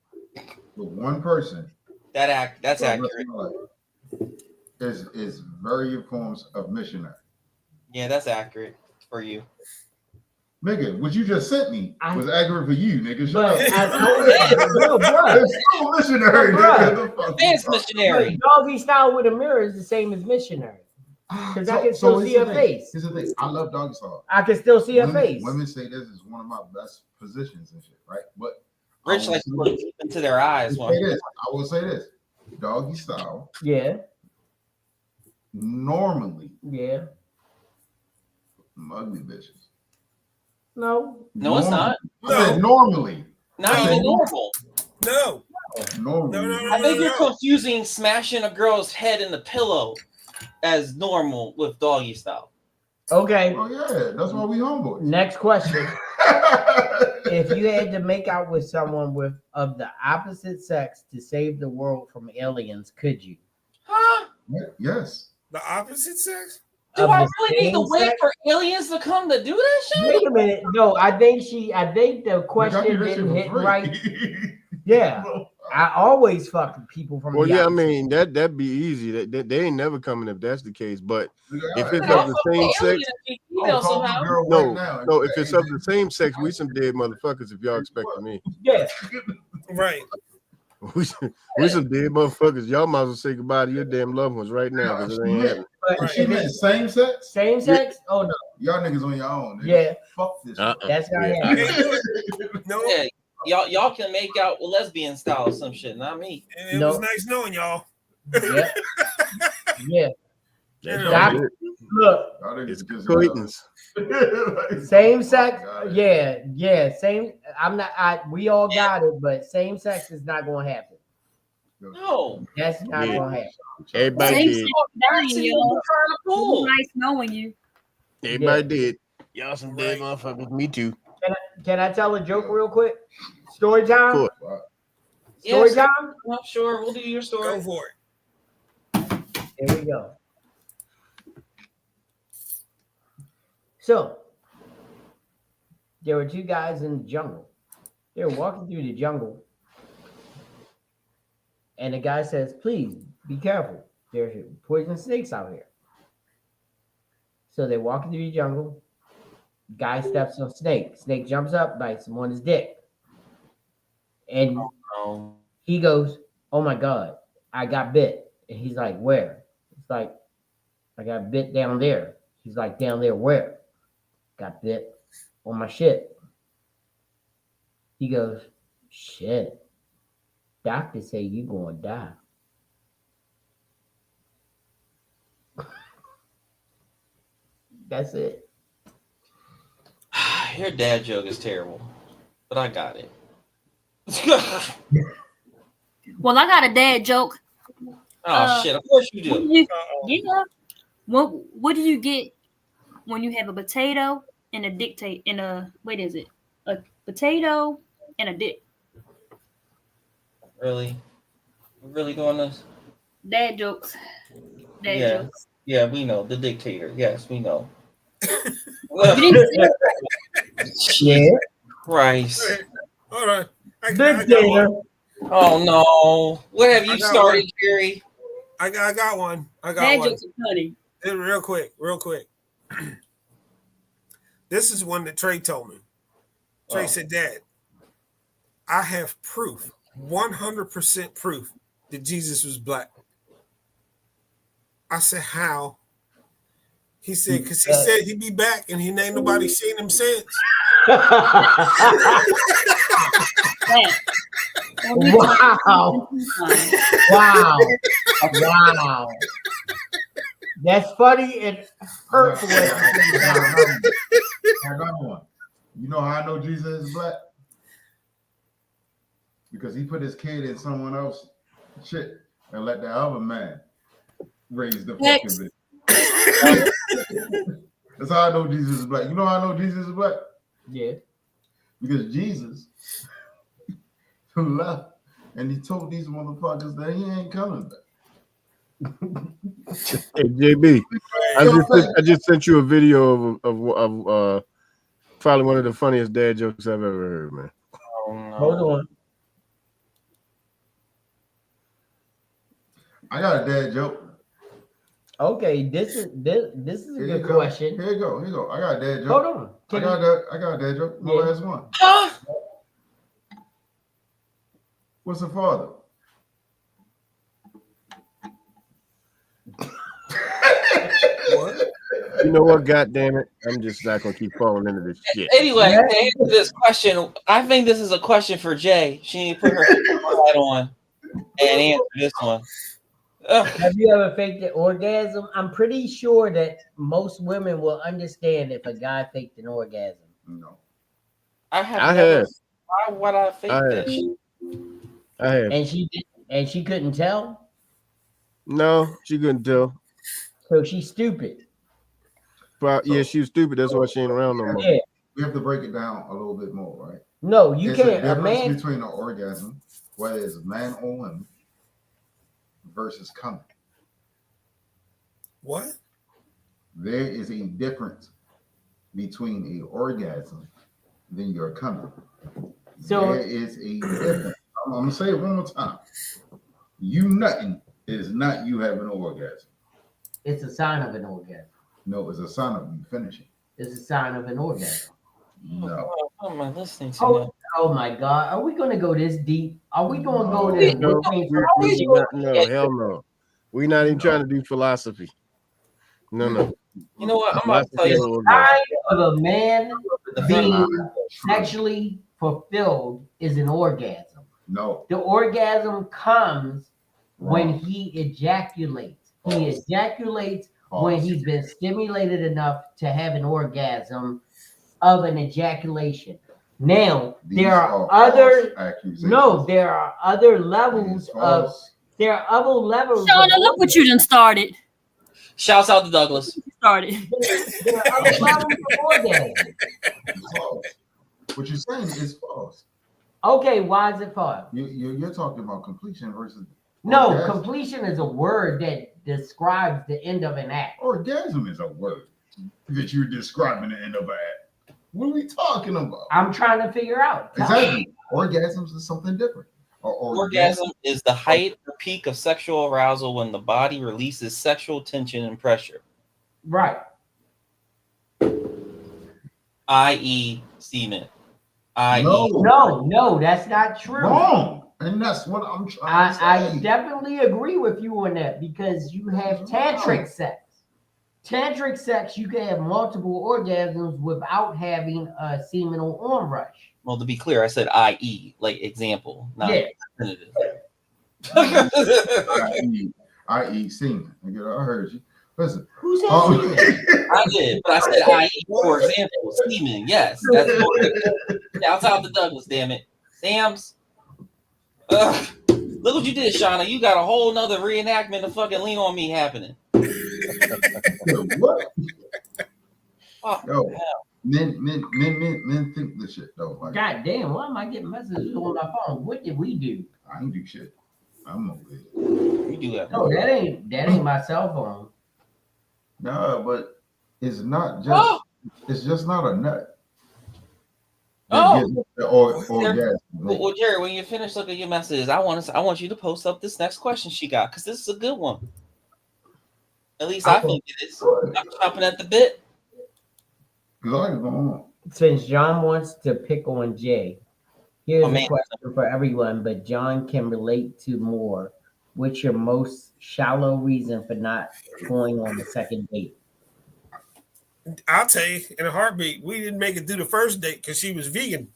with one person,
That's accurate.
is very forms of missionary.
Yeah, that's accurate for you.
Nigga, what you just sent me was accurate for you, nigga. Shut
But
up.
I told you, bro,
It's still missionary, nigga.
It's missionary.
Doggy style with a mirror is the same as missionary. Because I can still see her face.
Here's the thing. I love doggy style.
I can still see her face.
Women say this is one of my best positions and shit, right? But
Rich likes to look deep into their eyes.
I will say this. Doggy style.
Yeah.
Normally.
Yeah.
Ugly bitches.
No.
No, it's not.
I said normally.
Not even normal.
No.
Normally.
I think you're confusing smashing a girl's head in the pillow as normal with doggy style.
Okay.
Oh yeah, that's why we homeboys.
Next question. If you had to make out with someone of the opposite sex to save the world from aliens, could you?
Huh?
Yes.
The opposite sex?
Do
Of
I
the
really need to
same
wait
sex?
for aliens to come to do that shit?
Wait a minute. No, I think the question didn't hit right. Yeah. I always fuck people from
Well,
the
yeah, I
opposite.
mean that'd be easy. That they ain't never coming if that's the case. But if it's
Yeah,
of the same sex, no. If it's of the same sex, we some dead motherfuckers. If y'all expecting me,
Yeah.
Right.
we some dead motherfuckers. Y'all might as well say goodbye to your damn loved ones right now because it ain't happening.
But
She meant same sex?
Same sex? Oh no.
Y'all niggas on your own. Nigga.
Yeah.
Fuck this.
That's not
Yeah.
happening.
No.
Yeah, y'all can make out with lesbian style or some shit, not me.
It was nice knowing y'all.
Yeah. Yeah.
That's it.
Look,
It's acquaintance.
same sex. Yeah. Same. We all got it, but same sex is not going to happen.
No.
That's not
Yeah.
going to happen.
Everybody
Same
did.
sex dying, y'all. It was nice knowing you.
Everybody did. Y'all some dead motherfuckers. Me too.
Can I tell a joke real quick? Story time.
Cool.
Story
Yes,
time.
I'm sure. We'll do your story.
Go for it.
Here we go. So there were two guys in the jungle. They were walking through the jungle, and the guy says, "Please be careful. There's poison snakes out here." So they're walking through the jungle. Guy steps on snake. Snake jumps up, bites him on his dick. And he goes, "Oh my God, I got bit." And he's like, "Where?" It's like, "I got bit down there." He's like, "Down there where?" "Got bit on my shit." He goes, "Shit. Doctors say you gonna die." That's it.
Your dad joke is terrible, but I got it.
Well, I got a dad joke.
Oh shit! Of course you do.
Yeah. What do you get when you have a potato and a dictate and a what is it? A potato and a dick.
Really? We're really doing this?
Dad jokes. Dad
Yeah.
jokes.
Yeah, we know. The dictator. Yes, we know.
You didn't say it.
Shit. Christ.
Hold on. I got
Dictator.
one.
Oh no. What have you
I got
started,
one.
Jerry?
I got one. I got
Dad
one.
jokes are funny.
Real quick. This is one that Trey told me. Trey said, "Dad, I have proof, 100% proof that Jesus was black." I said, "How?" He said, "Because he said he'd be back and he ain't nobody seen him since."
Wow. Wow. Wow. That's funny and hurtful.
I got one. You know how I know Jesus is black? Because he put his kid in someone else's shit and let the other man raise the fucking bitch. That's how I know Jesus is black. You know how I know Jesus is black?
Yeah.
Because Jesus left and he told these motherfuckers that he ain't coming back.
Hey JB, I just sent you a video of probably one of the funniest dad jokes I've ever heard, man.
Oh, no.
Hold on.
I got a dad joke.
Okay, this is a good question.
Here you go. I got a dad joke.
Hold on.
I got a dad joke. My last one. What's the father?
You know what? God damn it! I'm just not gonna keep falling into this shit.
Anyway, to answer this question, I think this is a question for Jay. She need to put her hat on and answer this one.
Have you ever faked an orgasm? I'm pretty sure that most women will understand if a guy faked an orgasm.
No.
I have.
I
never,
have.
Why would I fake
I have.
that shit?
I have.
And she couldn't tell,
No, she couldn't tell.
so she's stupid.
Yeah, she was stupid. That's why she ain't around no more.
Yeah.
We have to break it down a little bit more, right?
No, you
There's
can't.
a
A
difference
man.
between an orgasm, whether it's man or woman, versus coming.
What?
There is a difference between an orgasm than your coming.
So
there is a difference. I'm gonna say it one more time. You nutting is not you having an orgasm.
it's a sign of an orgasm.
No, it's a sign of you finishing.
It's a sign of an orgasm.
No.
What am I listening to?
Oh my God! Are we going to go this deep? Are we going to go this?
No, hell no. We're not even trying to do philosophy. No.
You know what? I'm about to tell you.
The sign of a man being sexually fulfilled is an orgasm.
No.
The orgasm comes when he ejaculates. He ejaculates when he's been stimulated enough to have an orgasm of an ejaculation. Now, there are other levels of
Shauna, look what you done started.
Shouts out to Douglas.
Started.
There are other levels of orgasm.
What you're saying is false.
Okay, why is it fun?
You're talking about completion versus
No,
orgasm.
completion is a word that describes the end of an act.
Orgasm is a word that you're describing the end of an act. What are we talking about?
I'm trying to figure out.
Exactly. Orgasms is something different.
Orgasm is the height or peak of sexual arousal when the body releases sexual tension and pressure.
Right.
I.e. semen.
No, that's not true.
Wrong. And that's what I'm trying to say.
I definitely agree with you on that because you have tantric sex. Tantric sex, you can have multiple orgasms without having a seminal onrush.
Well, to be clear, I said I.e. like example, not definitive.
I.e. semen. I heard you. Listen.
Who said semen?
I did, but I said I.e. for example. Semen, yes. That's shouts out to Douglas, damn it. Sam's. Ugh. Look what you did, Shauna. You got a whole nother reenactment of fucking Lean On Me happening.
What?
Oh,
yo, men think this shit though. Like,
God damn, why am I getting messages on my phone? What did we do?
I ain't do shit. I'm over here.
You do that.
No, that ain't my cell phone.
No, but it's not just it's just not a nut. Orgasm.
Well, Jerry, when you finish looking at your messages, I want you to post up this next question she got because this is a good one. At least I think it is. I'm chopping at the bit.
Since John wants to pick on Jay, here's a question for everyone, but John can relate to more. What's your most shallow reason for not going on the second date?
I'll tell you in a heartbeat. We didn't make it through the first date because she was vegan.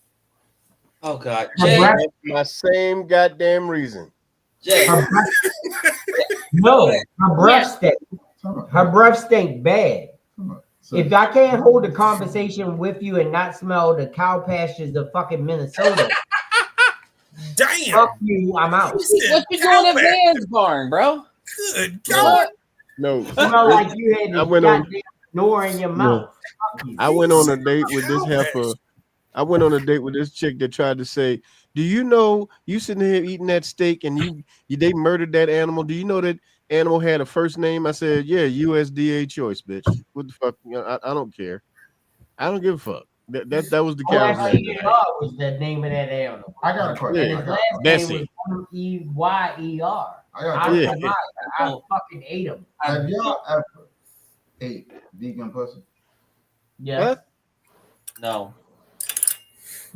Oh God,
Jay, that's my same goddamn reason.
Jay,
no, her breath stink. Her breath stink bad. If I can't hold a conversation with you and not smell the cow pastures of fucking Minnesota,
damn,
fuck you, I'm out.
What you doing at Van's barn, bro?
Good God.
No,
smell like you had this goddamn snore in your mouth.
I went on a date with this heifer. I went on a date with this chick that tried to say, "Do you know you sitting here eating that steak and they murdered that animal? Do you know that animal had a first name?" I said, "Yeah, USDA choice, bitch. What the fuck? You know, I don't care. I don't give a fuck." That was the cow's name.
Was the name of that animal.
I got a question.
And his last
Bessie.
name was M-E-Y-E-R.
I
fucking ate him.
Have y'all ever ate vegan pussy?
Yeah.
What?
No.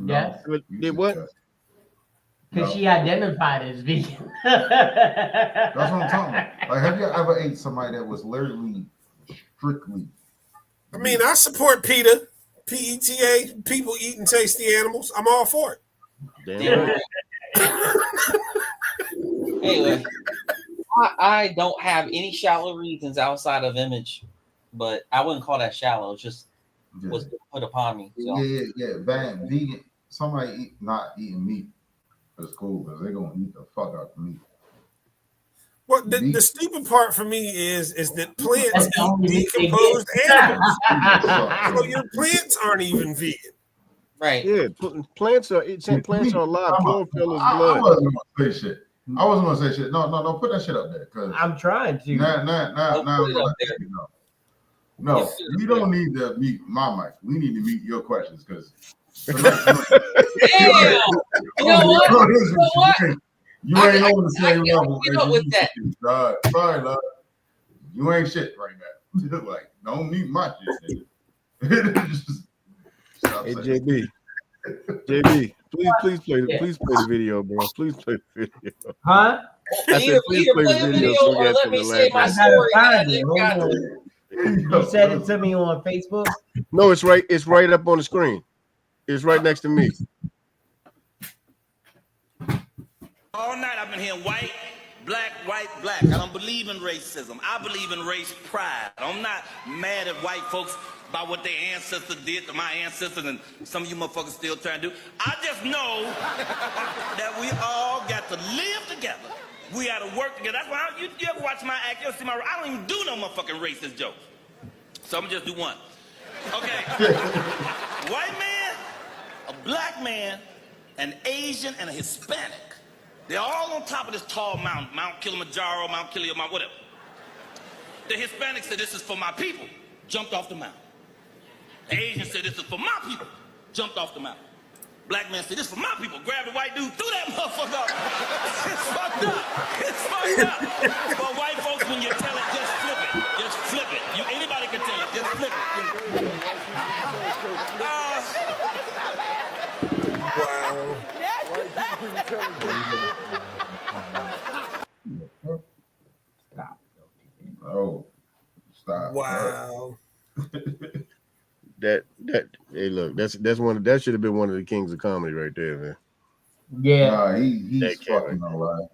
Yes.
Did what?
Because she identified as vegan.
That's what I'm talking about. Like, have you ever ate somebody that was literally strictly?
I mean, I support PETA, PETA, people eating tasty animals. I'm all for it.
Damn right.
Anyway, I don't have any shallow reasons outside of image, but I wouldn't call that shallow. It's just was put upon me. So.
Yeah. Vegan. Somebody not eating meat is cool because they're gonna eat the fuck out of meat.
Well, the stupid part for me is that plants eat decomposed animals. So your plants aren't even vegan.
Right.
Yeah, plants are alive. Chlorophyll is
I
blood.
wasn't gonna say shit. No, put that shit up there. Cause
I'm trying to.
No, we don't need to meet my mic. We need to meet your questions because
Damn! You know what?
You ain't on the same level.
With that.
Sorry, love. You ain't shit right now. Like, don't meet my shit.
Hey, JB, please play the video, bro. Please play the video.
Huh?
I said, please play the video so we
or
get
let
to
me
the
say my
last
story.
You sent it to me on Facebook?
No, it's right up on the screen. It's right next to me.
All night I've been hearing white, black. I don't believe in racism. I believe in race pride. I'm not mad at white folks about what their ancestors did to my ancestors and some of you motherfuckers still trying to do. I just know that we all got to live together. We got to work together. That's why you ever watch my act, you'll see I don't even do no motherfucking racist jokes. So I'm gonna just do one. Okay. White man, a black man, an Asian, and a Hispanic. They're all on top of this tall mountain, Mount Kilimanjaro, Mount Kilimanjaro, whatever. The Hispanic said, this is for my people, jumped off the mountain. The Asian said, this is for my people, jumped off the mountain. Black man said, this is for my people, grabbed the white dude, threw that motherfucker up. It's fucked up. It's fucked up. But white folks, when you tell it, just flip it. Just flip it. Anybody can tell it, just flip it.
Oh, stop.
Wow.
Hey, look, that should have been one of the kings of comedy right there, man.
Yeah.
Nah, he's fucking alive.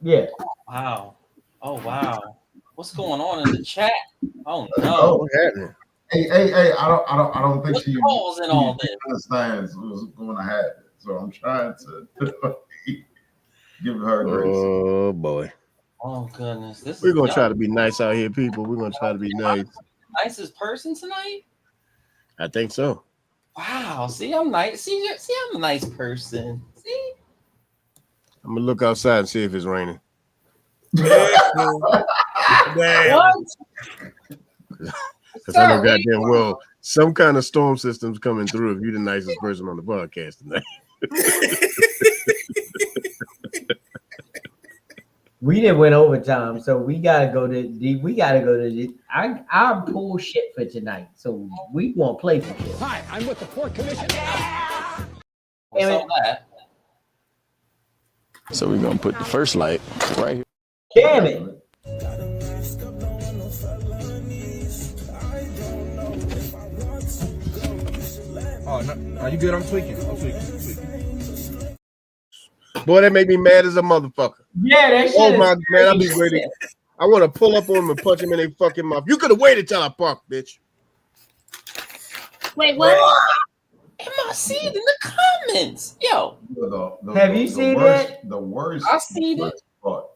Yeah.
Wow. Oh wow. What's going on in the chat? Oh no.
Oh, what happened?
Hey, I don't think she
causing all this?
understands what's going to happen. So I'm trying to give her grace.
Oh boy.
Oh goodness.
We're gonna try to be nice out here, people. We're gonna try to be nice.
Nicest person tonight?
I think so.
Wow. See, I'm nice. See, I'm a nice person. See?
I'm gonna look outside and see if it's raining.
What?
Because I know goddamn well some kind of storm system's coming through if you're the nicest person on the podcast tonight.
We didn't win overtime, so we gotta go to our pool shit for tonight. So we won't play for shit.
Hi, I'm with the Port Commission.
What's all that?
So we're gonna put the first light right here.
Damn it.
Oh, no, are you good? I'm tweaking.
Boy, that made me mad as a motherfucker.
Yeah, that shit.
Oh my man, I'll be ready. I want to pull up on them and punch them in their fucking mouth. You could have waited till I parked, bitch.
Wait, what? Am I seeing in the comments? Yo.
Have you seen that?
The worst.
I seen it.
Part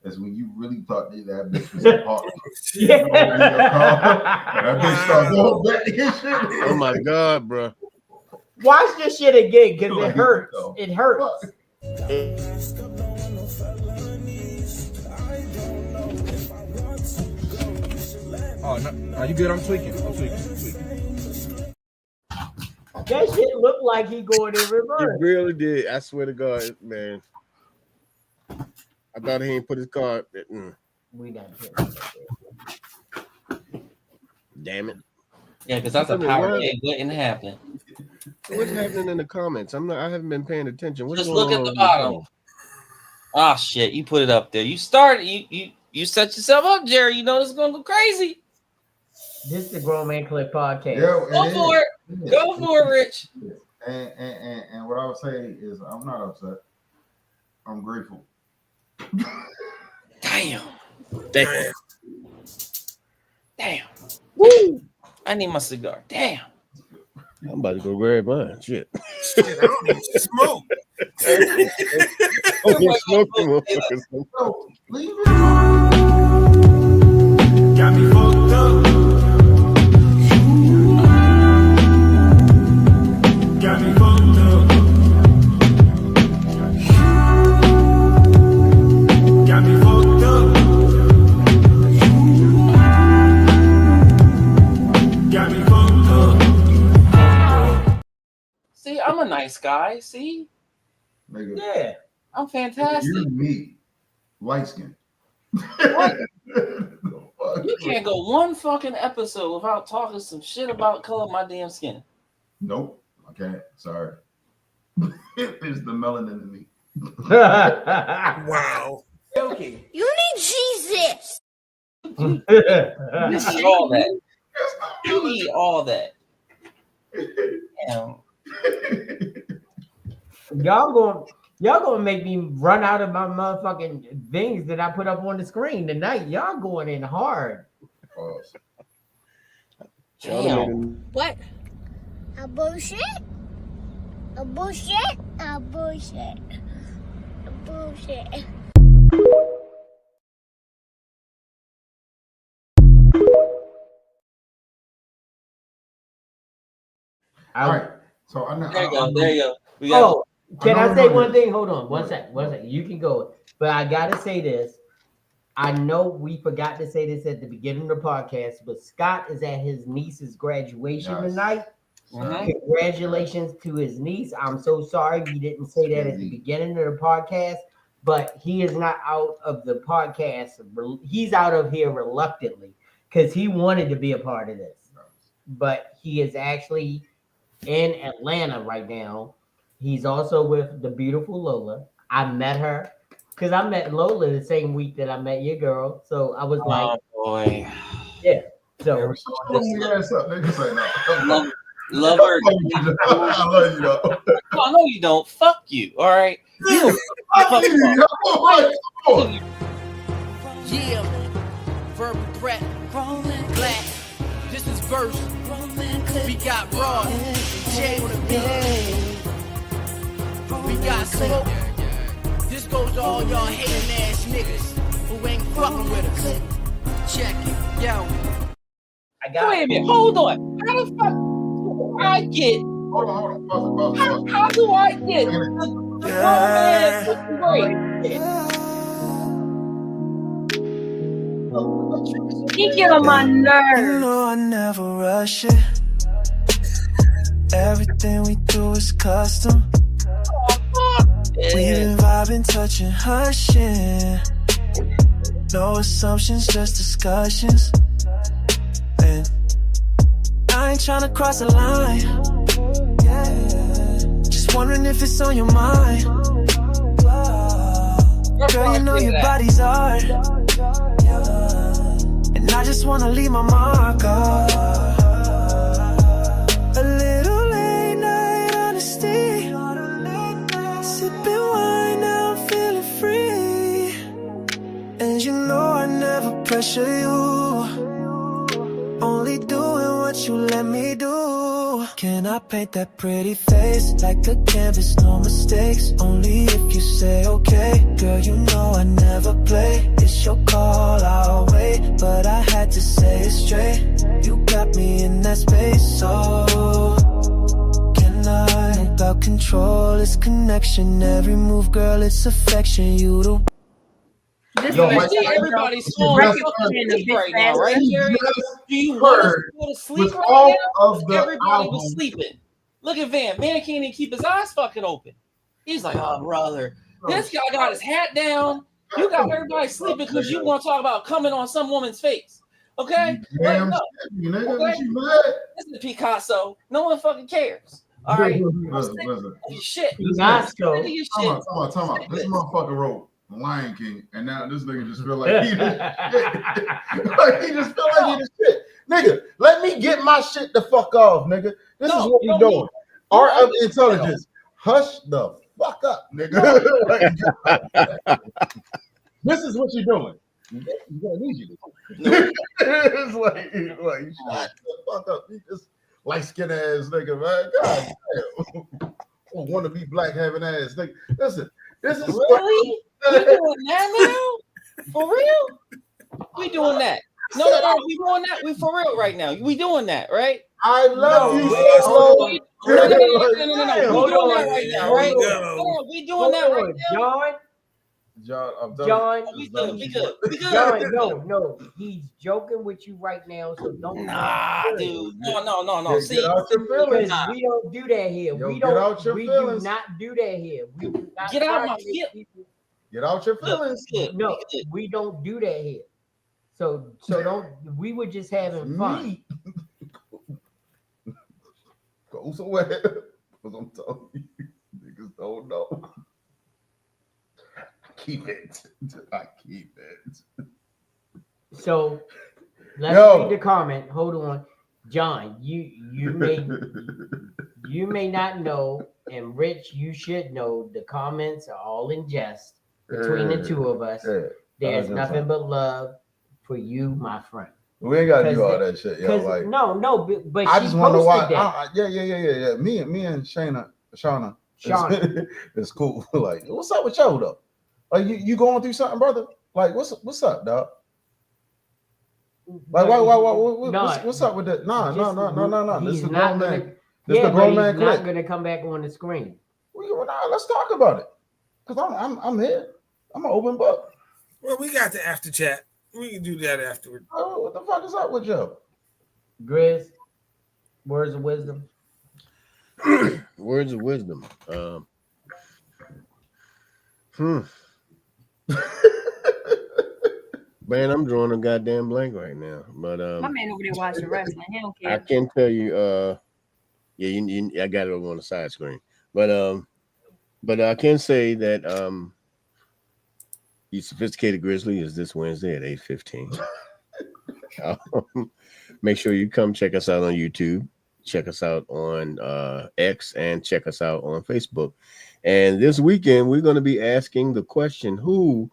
is when you really thought that bitch was a partner.
Yeah.
That bitch started going back and shit.
Oh my god, bro.
Watch this shit again because it hurts. It hurts.
Oh, no, are you good? I'm tweaking.
That shit looked like he going in
He
reverse.
really did. I swear to God, man. I thought he ain't put his card.
We not here.
Damn it.
Yeah, because that's a power play waiting to happen.
So what's happening in the comments? I haven't been paying attention. What's
Just
going
look at
on
the
in
bottom.
comments?
Oh shit, you put it up there. You started, you set yourself up, Jerry. You know this is gonna go crazy.
This is the Grown Man Clip podcast.
Yeah,
Go for it. Go for it, Rich.
And what I would say is I'm not upset. I'm grateful.
Damn. Woo. I need my cigar. Damn.
I'm about to go grab mine. Shit.
Shit, I don't need to smoke.
Got me fucked up. Got me fucked up. Got me fucked up. Got me fucked up.
See, I'm a nice guy. See?
Nigga,
Yeah.
I'm fantastic.
you me, light skin.
What? You can't go one fucking episode without talking some shit about color of my damn skin.
Nope, I can't. Sorry. It's the melanin in me.
Wow.
Okay.
You need Jesus.
You need all that. You need all that. Damn.
Y'all gonna make me run out of my motherfucking things that I put up on the screen tonight. Y'all going in hard.
Damn.
What? A bullshit? A bullshit? A bullshit. A bullshit.
All right. So I know.
There you go. We got
Can I say one thing? Hold on, one second. You can go, but I gotta say this. I know we forgot to say this at the beginning of the podcast, but Scott is at his niece's graduation tonight. Congratulations to his niece. I'm so sorry we didn't say that at the beginning of the podcast, but he is not out of the podcast. He's out of here reluctantly because he wanted to be a part of this, but he is actually in Atlanta right now. He's also with the beautiful Lola. I met her because I met Lola the same week that I met your girl. So I was like,
oh boy,
yeah. So
love her.
I love you though.
Oh, no, you don't. Fuck you. All right. You
Fuck you.
Yeah, verbal threat, black. This is verse. We got Raw, Jay on the beat. We got Smoke. This goes to all y'all hating ass niggas who ain't fucking with us. Check it, yo.
Wait a minute. Hold on. How the fuck do I get?
Hold on.
How do I get the
He get on my nerves.
You know I never rush it. Everything we do is custom. We've been vibing, touching, hushing. No assumptions, just discussions. And I ain't tryna cross the line. Just wondering if it's on your mind. Girl, you know your body's art. And I just wanna leave my mark on. A little late night honesty. Sipping wine, now I'm feeling free. And you know I never pressure you. Only doing what you let me do. Can I paint that pretty face like a canvas, no mistakes? Only if you say okay. Girl, you know I never play. It's your call, I'll wait. But I had to say it straight. You got me in that space, so can I? About control, it's connection. Every move, girl, it's affection. You the
everybody's falling asleep right now, right, Jerry? Do you want us to go to sleep right now? Everybody was sleeping. Look at Van. Van can't even keep his eyes fucking open. He's like, oh, brother. This guy got his hat down. You got everybody sleeping because you want to talk about coming on some woman's face. Okay?
Damn,
okay? This is Picasso. No one fucking cares. All right?
Listen.
Shit.
Picasso.
Time out. This motherfucker wrote Lion King, and now this nigga just feel like he the shit. Like, he just feel like he the shit. Nigga, let me get my shit the fuck off, nigga. This is what we doing. Art of intelligence. Hush the fuck up, nigga. This is what you're doing. It's like shut the fuck up. You just light skinned ass nigga, man. God damn. Want to be black having ass nigga. Listen, this is
really. We doing that now? For real? We doing that? No, we doing that. We for real right now. We doing that, right?
I love you,
No. We doing that right now, right? We doing that right now.
John,
we good.
John, no, he's joking with you right now, so don't.
Nah, dude, no. See,
get out your feelings.
We don't do that here.
Yo,
we
get out your
do
feelings.
not do that here. We do not
get out my feelings.
Get out your feelings.
No, we don't do that here. So don't. We were just having fun.
Go somewhere, because I'm telling you, niggas don't know. I keep it.
So let's read the comment. Hold on, John. You may not know, and Rich, you should know. The comments are all in jest between the two of us. There's nothing but love for you, my friend.
We ain't gotta do all that shit, yo. Like
no, but
I
she
just want to know why.
that.
Yeah. Me and Shauna, it's cool. Like, what's up with yo though? Like, you going through something, brother? Like, what's up, dog? Like, what's up with that? No. This is the grown man. This the grown man clique.
Not gonna come back on the screen.
let's talk about it. Cause I'm here. I'm an open book.
Well, we got the after chat. We can do that afterward.
Oh, what the fuck is up with you?
Grizz, words of wisdom.
Words of wisdom. Man, I'm drawing a goddamn blank right now. But
My man over there watching wrestling. He don't
I
care.
can tell you, I got it over on the side screen. But I can say that the Sophisticated Grizzly is this Wednesday at 8:15. Make sure you come check us out on YouTube, check us out on X, and check us out on Facebook. And this weekend, we're going to be asking the question, who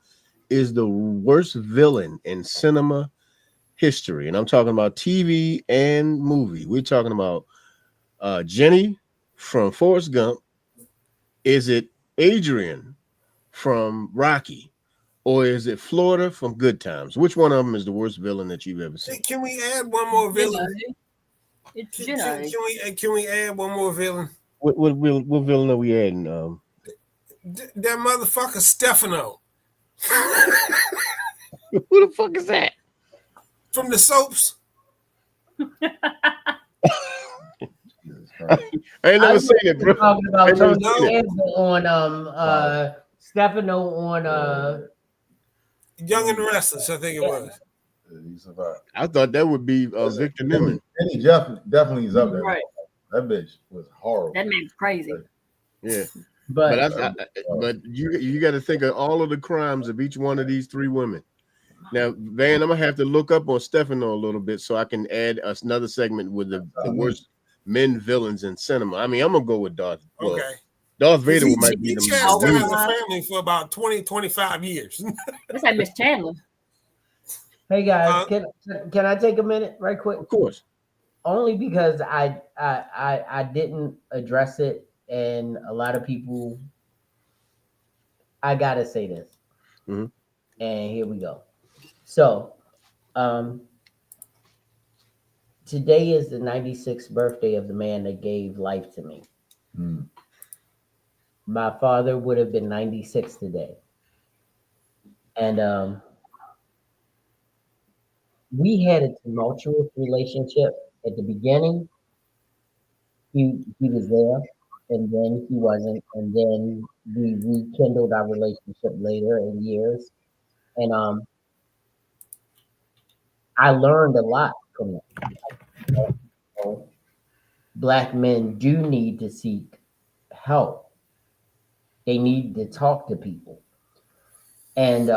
is the worst villain in cinema history? And I'm talking about TV and movie. We're talking about Jenny from Forrest Gump. Is it Adrian from Rocky? Or is it Florida from Good Times? Which one of them is the worst villain that you've ever seen?
Can we add one more villain?
It's
Can we add one more villain?
What villain are we adding?
That motherfucker Stefano.
Who the fuck is that?
From the soaps.
I ain't never seen it, bro.
Talking about Tony Danza on Stefano on
Young and Restless, I think it was.
He survived.
I thought that would be Victor Newman.
And he definitely is up there.
Right.
That bitch was horrible.
That man's crazy.
Yeah.
But
But you got to think of all of the crimes of each one of these three women. Now, Van, I'm gonna have to look up on Stefano a little bit so I can add another segment with the worst men villains in cinema. I mean, I'm gonna go with Darth. Well,
Okay.
Darth Vader
He
might be the
chastised
most.
the family for about 20, 25 years.
That's like Miss Chandler.
hey guys, can I take a minute right quick?
Of course.
Only because I didn't address it, and a lot of people. I gotta say this,
Mhm.
and here we go. So, today is the 96th birthday of the man that gave life to me. My father would have been 96 today, and we had a tumultuous relationship at the beginning. He was there, and then he wasn't, and then we rekindled our relationship later in years, and I learned a lot from it. Black men do need to seek help. They need to talk to people, and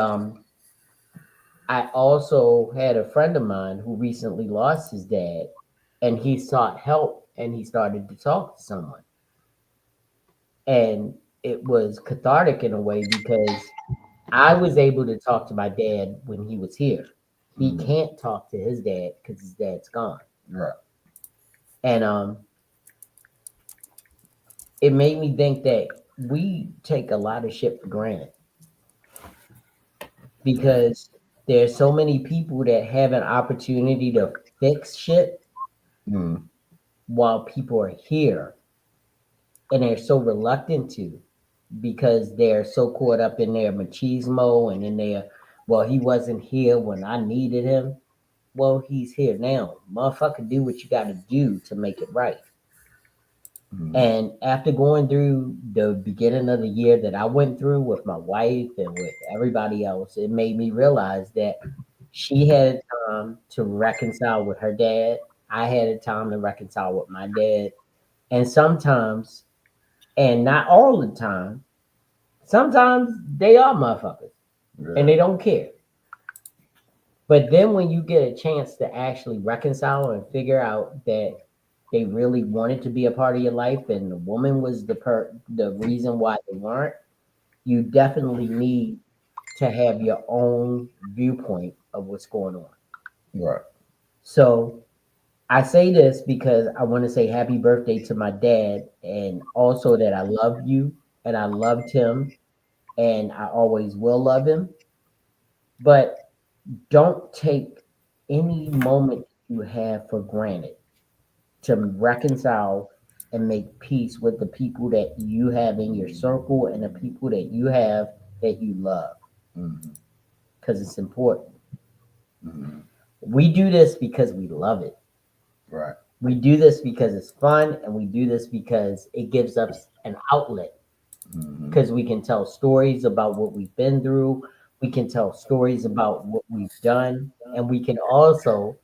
I also had a friend of mine who recently lost his dad, and he sought help and he started to talk to someone. And it was cathartic in a way because I was able to talk to my dad when he was here. He can't talk to his dad because his dad's gone.
Right.
And it made me think that we take a lot of shit for granted because there's so many people that have an opportunity to fix shit while people are here, and they're so reluctant to because they're so caught up in their machismo and in their, well, he wasn't here when I needed him. Well, he's here now. Motherfucker, do what you got to do to make it right. And after going through the beginning of the year that I went through with my wife and with everybody else, it made me realize that she had time to reconcile with her dad. I had a time to reconcile with my dad. And sometimes, and not all the time, sometimes they are motherfuckers and they don't care. But then when you get a chance to actually reconcile and figure out that they really wanted to be a part of your life and the woman was the reason why they weren't, you definitely need to have your own viewpoint of what's going on.
Right.
So I say this because I want to say happy birthday to my dad, and also that I love you and I loved him and I always will love him. But don't take any moment you have for granted to reconcile and make peace with the people that you have in your circle and the people that you have that you love, because it's important. We do this because we love it.
Right.
We do this because it's fun, and we do this because it gives us an outlet. Because we can tell stories about what we've been through, we can tell stories about what we've done, and we can also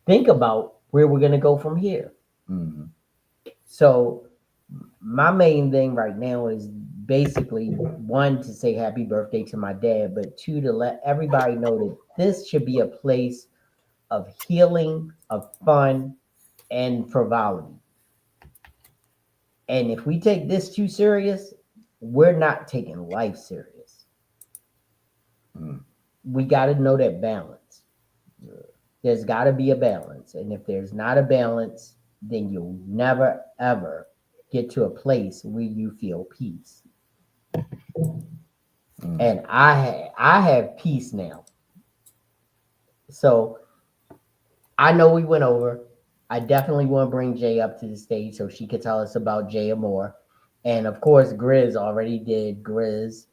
think about where we're going to go from here. So, my main thing right now is basically one, to say happy birthday to my dad, but two, to let everybody know that this should be a place of healing, of fun, and frivolity. And if we take this too serious, we're not taking life serious. We got to know that balance. There's got to be a balance. And if there's not a balance, then you'll never, ever get to a place where you feel peace. And I have peace now. So I know we went over. I definitely want to bring Jay up to the stage so she could tell us about Jay Amore. And of course, Grizz already did Grizz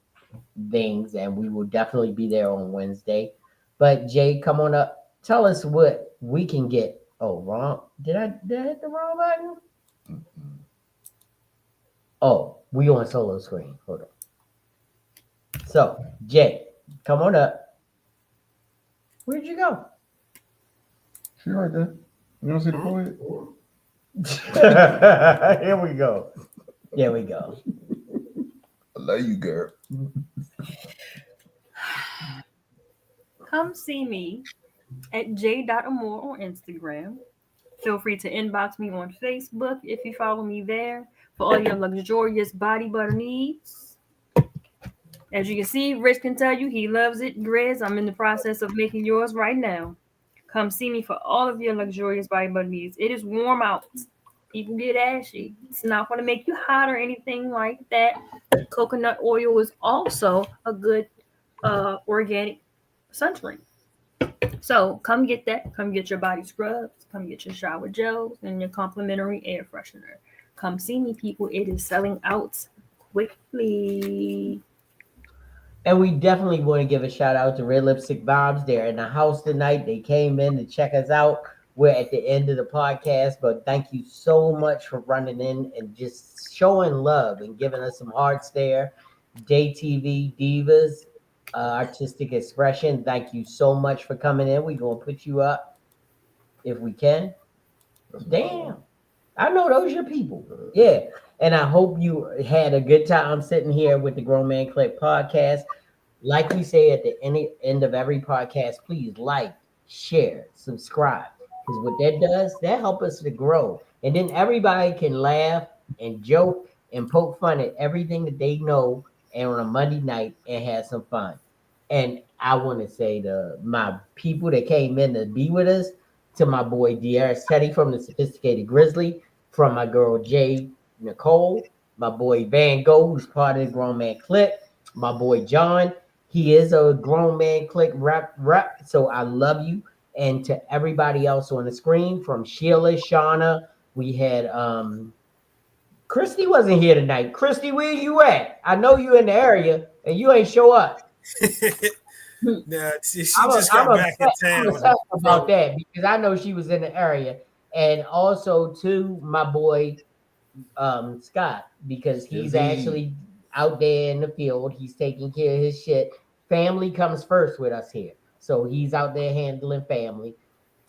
things, and we will definitely be there on Wednesday. But Jay, come on up. Tell us what we can get. Oh, wrong. Did I hit the wrong button? Oh, we on solo screen. Hold on. So, Jay, come on up. Where'd you go?
She right there. You don't see the forehead?
Here we go. There we go.
I love you, girl.
Come see me at j.amore on Instagram. Feel free to inbox me on Facebook if you follow me there for all your luxurious body butter needs. As you can see, Rich can tell you he loves it. Grizz, I'm in the process of making yours right now. Come see me for all of your luxurious body butter needs. It is warm out. People get ashy. It's not going to make you hot or anything like that. Coconut oil is also a good organic sunscreen. So come get that. Come get your body scrubs. Come get your shower gels and your complimentary air freshener. Come see me, people. It is selling out quickly.
And we definitely want to give a shout out to Red Lipstick Vibes. They're in the house tonight. They came in to check us out. We're at the end of the podcast, but thank you so much for running in and just showing love and giving us some hearts there. JTV Divas, Artistic Expression, thank you so much for coming in. We're going to put you up if we can. Damn. I know those are your people. Yeah. And I hope you had a good time sitting here with the Grown Man Clique podcast. Like we say at the end of every podcast, please like, share, subscribe. Because what that does, that helps us to grow. And then everybody can laugh and joke and poke fun at everything that they know and on a Monday night and have some fun. And I want to say to my people that came in to be with us, to my boy Dr. Teddy from the Sophisticated Grizzly, from my girl Jay Nicole, my boy Van Gogh, who's part of the Grown Man Clique, my boy John, he is a Grown Man Clique rep. So I love you. And to everybody else on the screen, from Sheila, Shauna, we had Christy wasn't here tonight. Christy, where you at? I know you in the area and you ain't show up.
Nah, she just got back in town.
I'm upset about that because I know she was in the area. And also to my boy Scott, because he's actually out there in the field. He's taking care of his shit. Family comes first with us here. So he's out there handling family.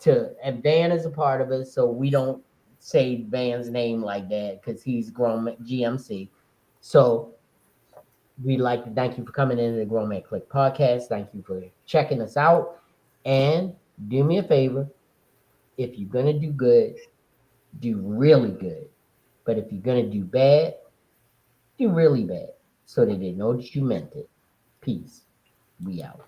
And Van is a part of it, so we don't say Van's name like that because he's grown GMC. So we'd like to thank you for coming into the Grown Man Clique podcast. Thank you for checking us out. And do me a favor. If you're going to do good, do really good. But if you're going to do bad, do really bad so that they know that you meant it. Peace. We out.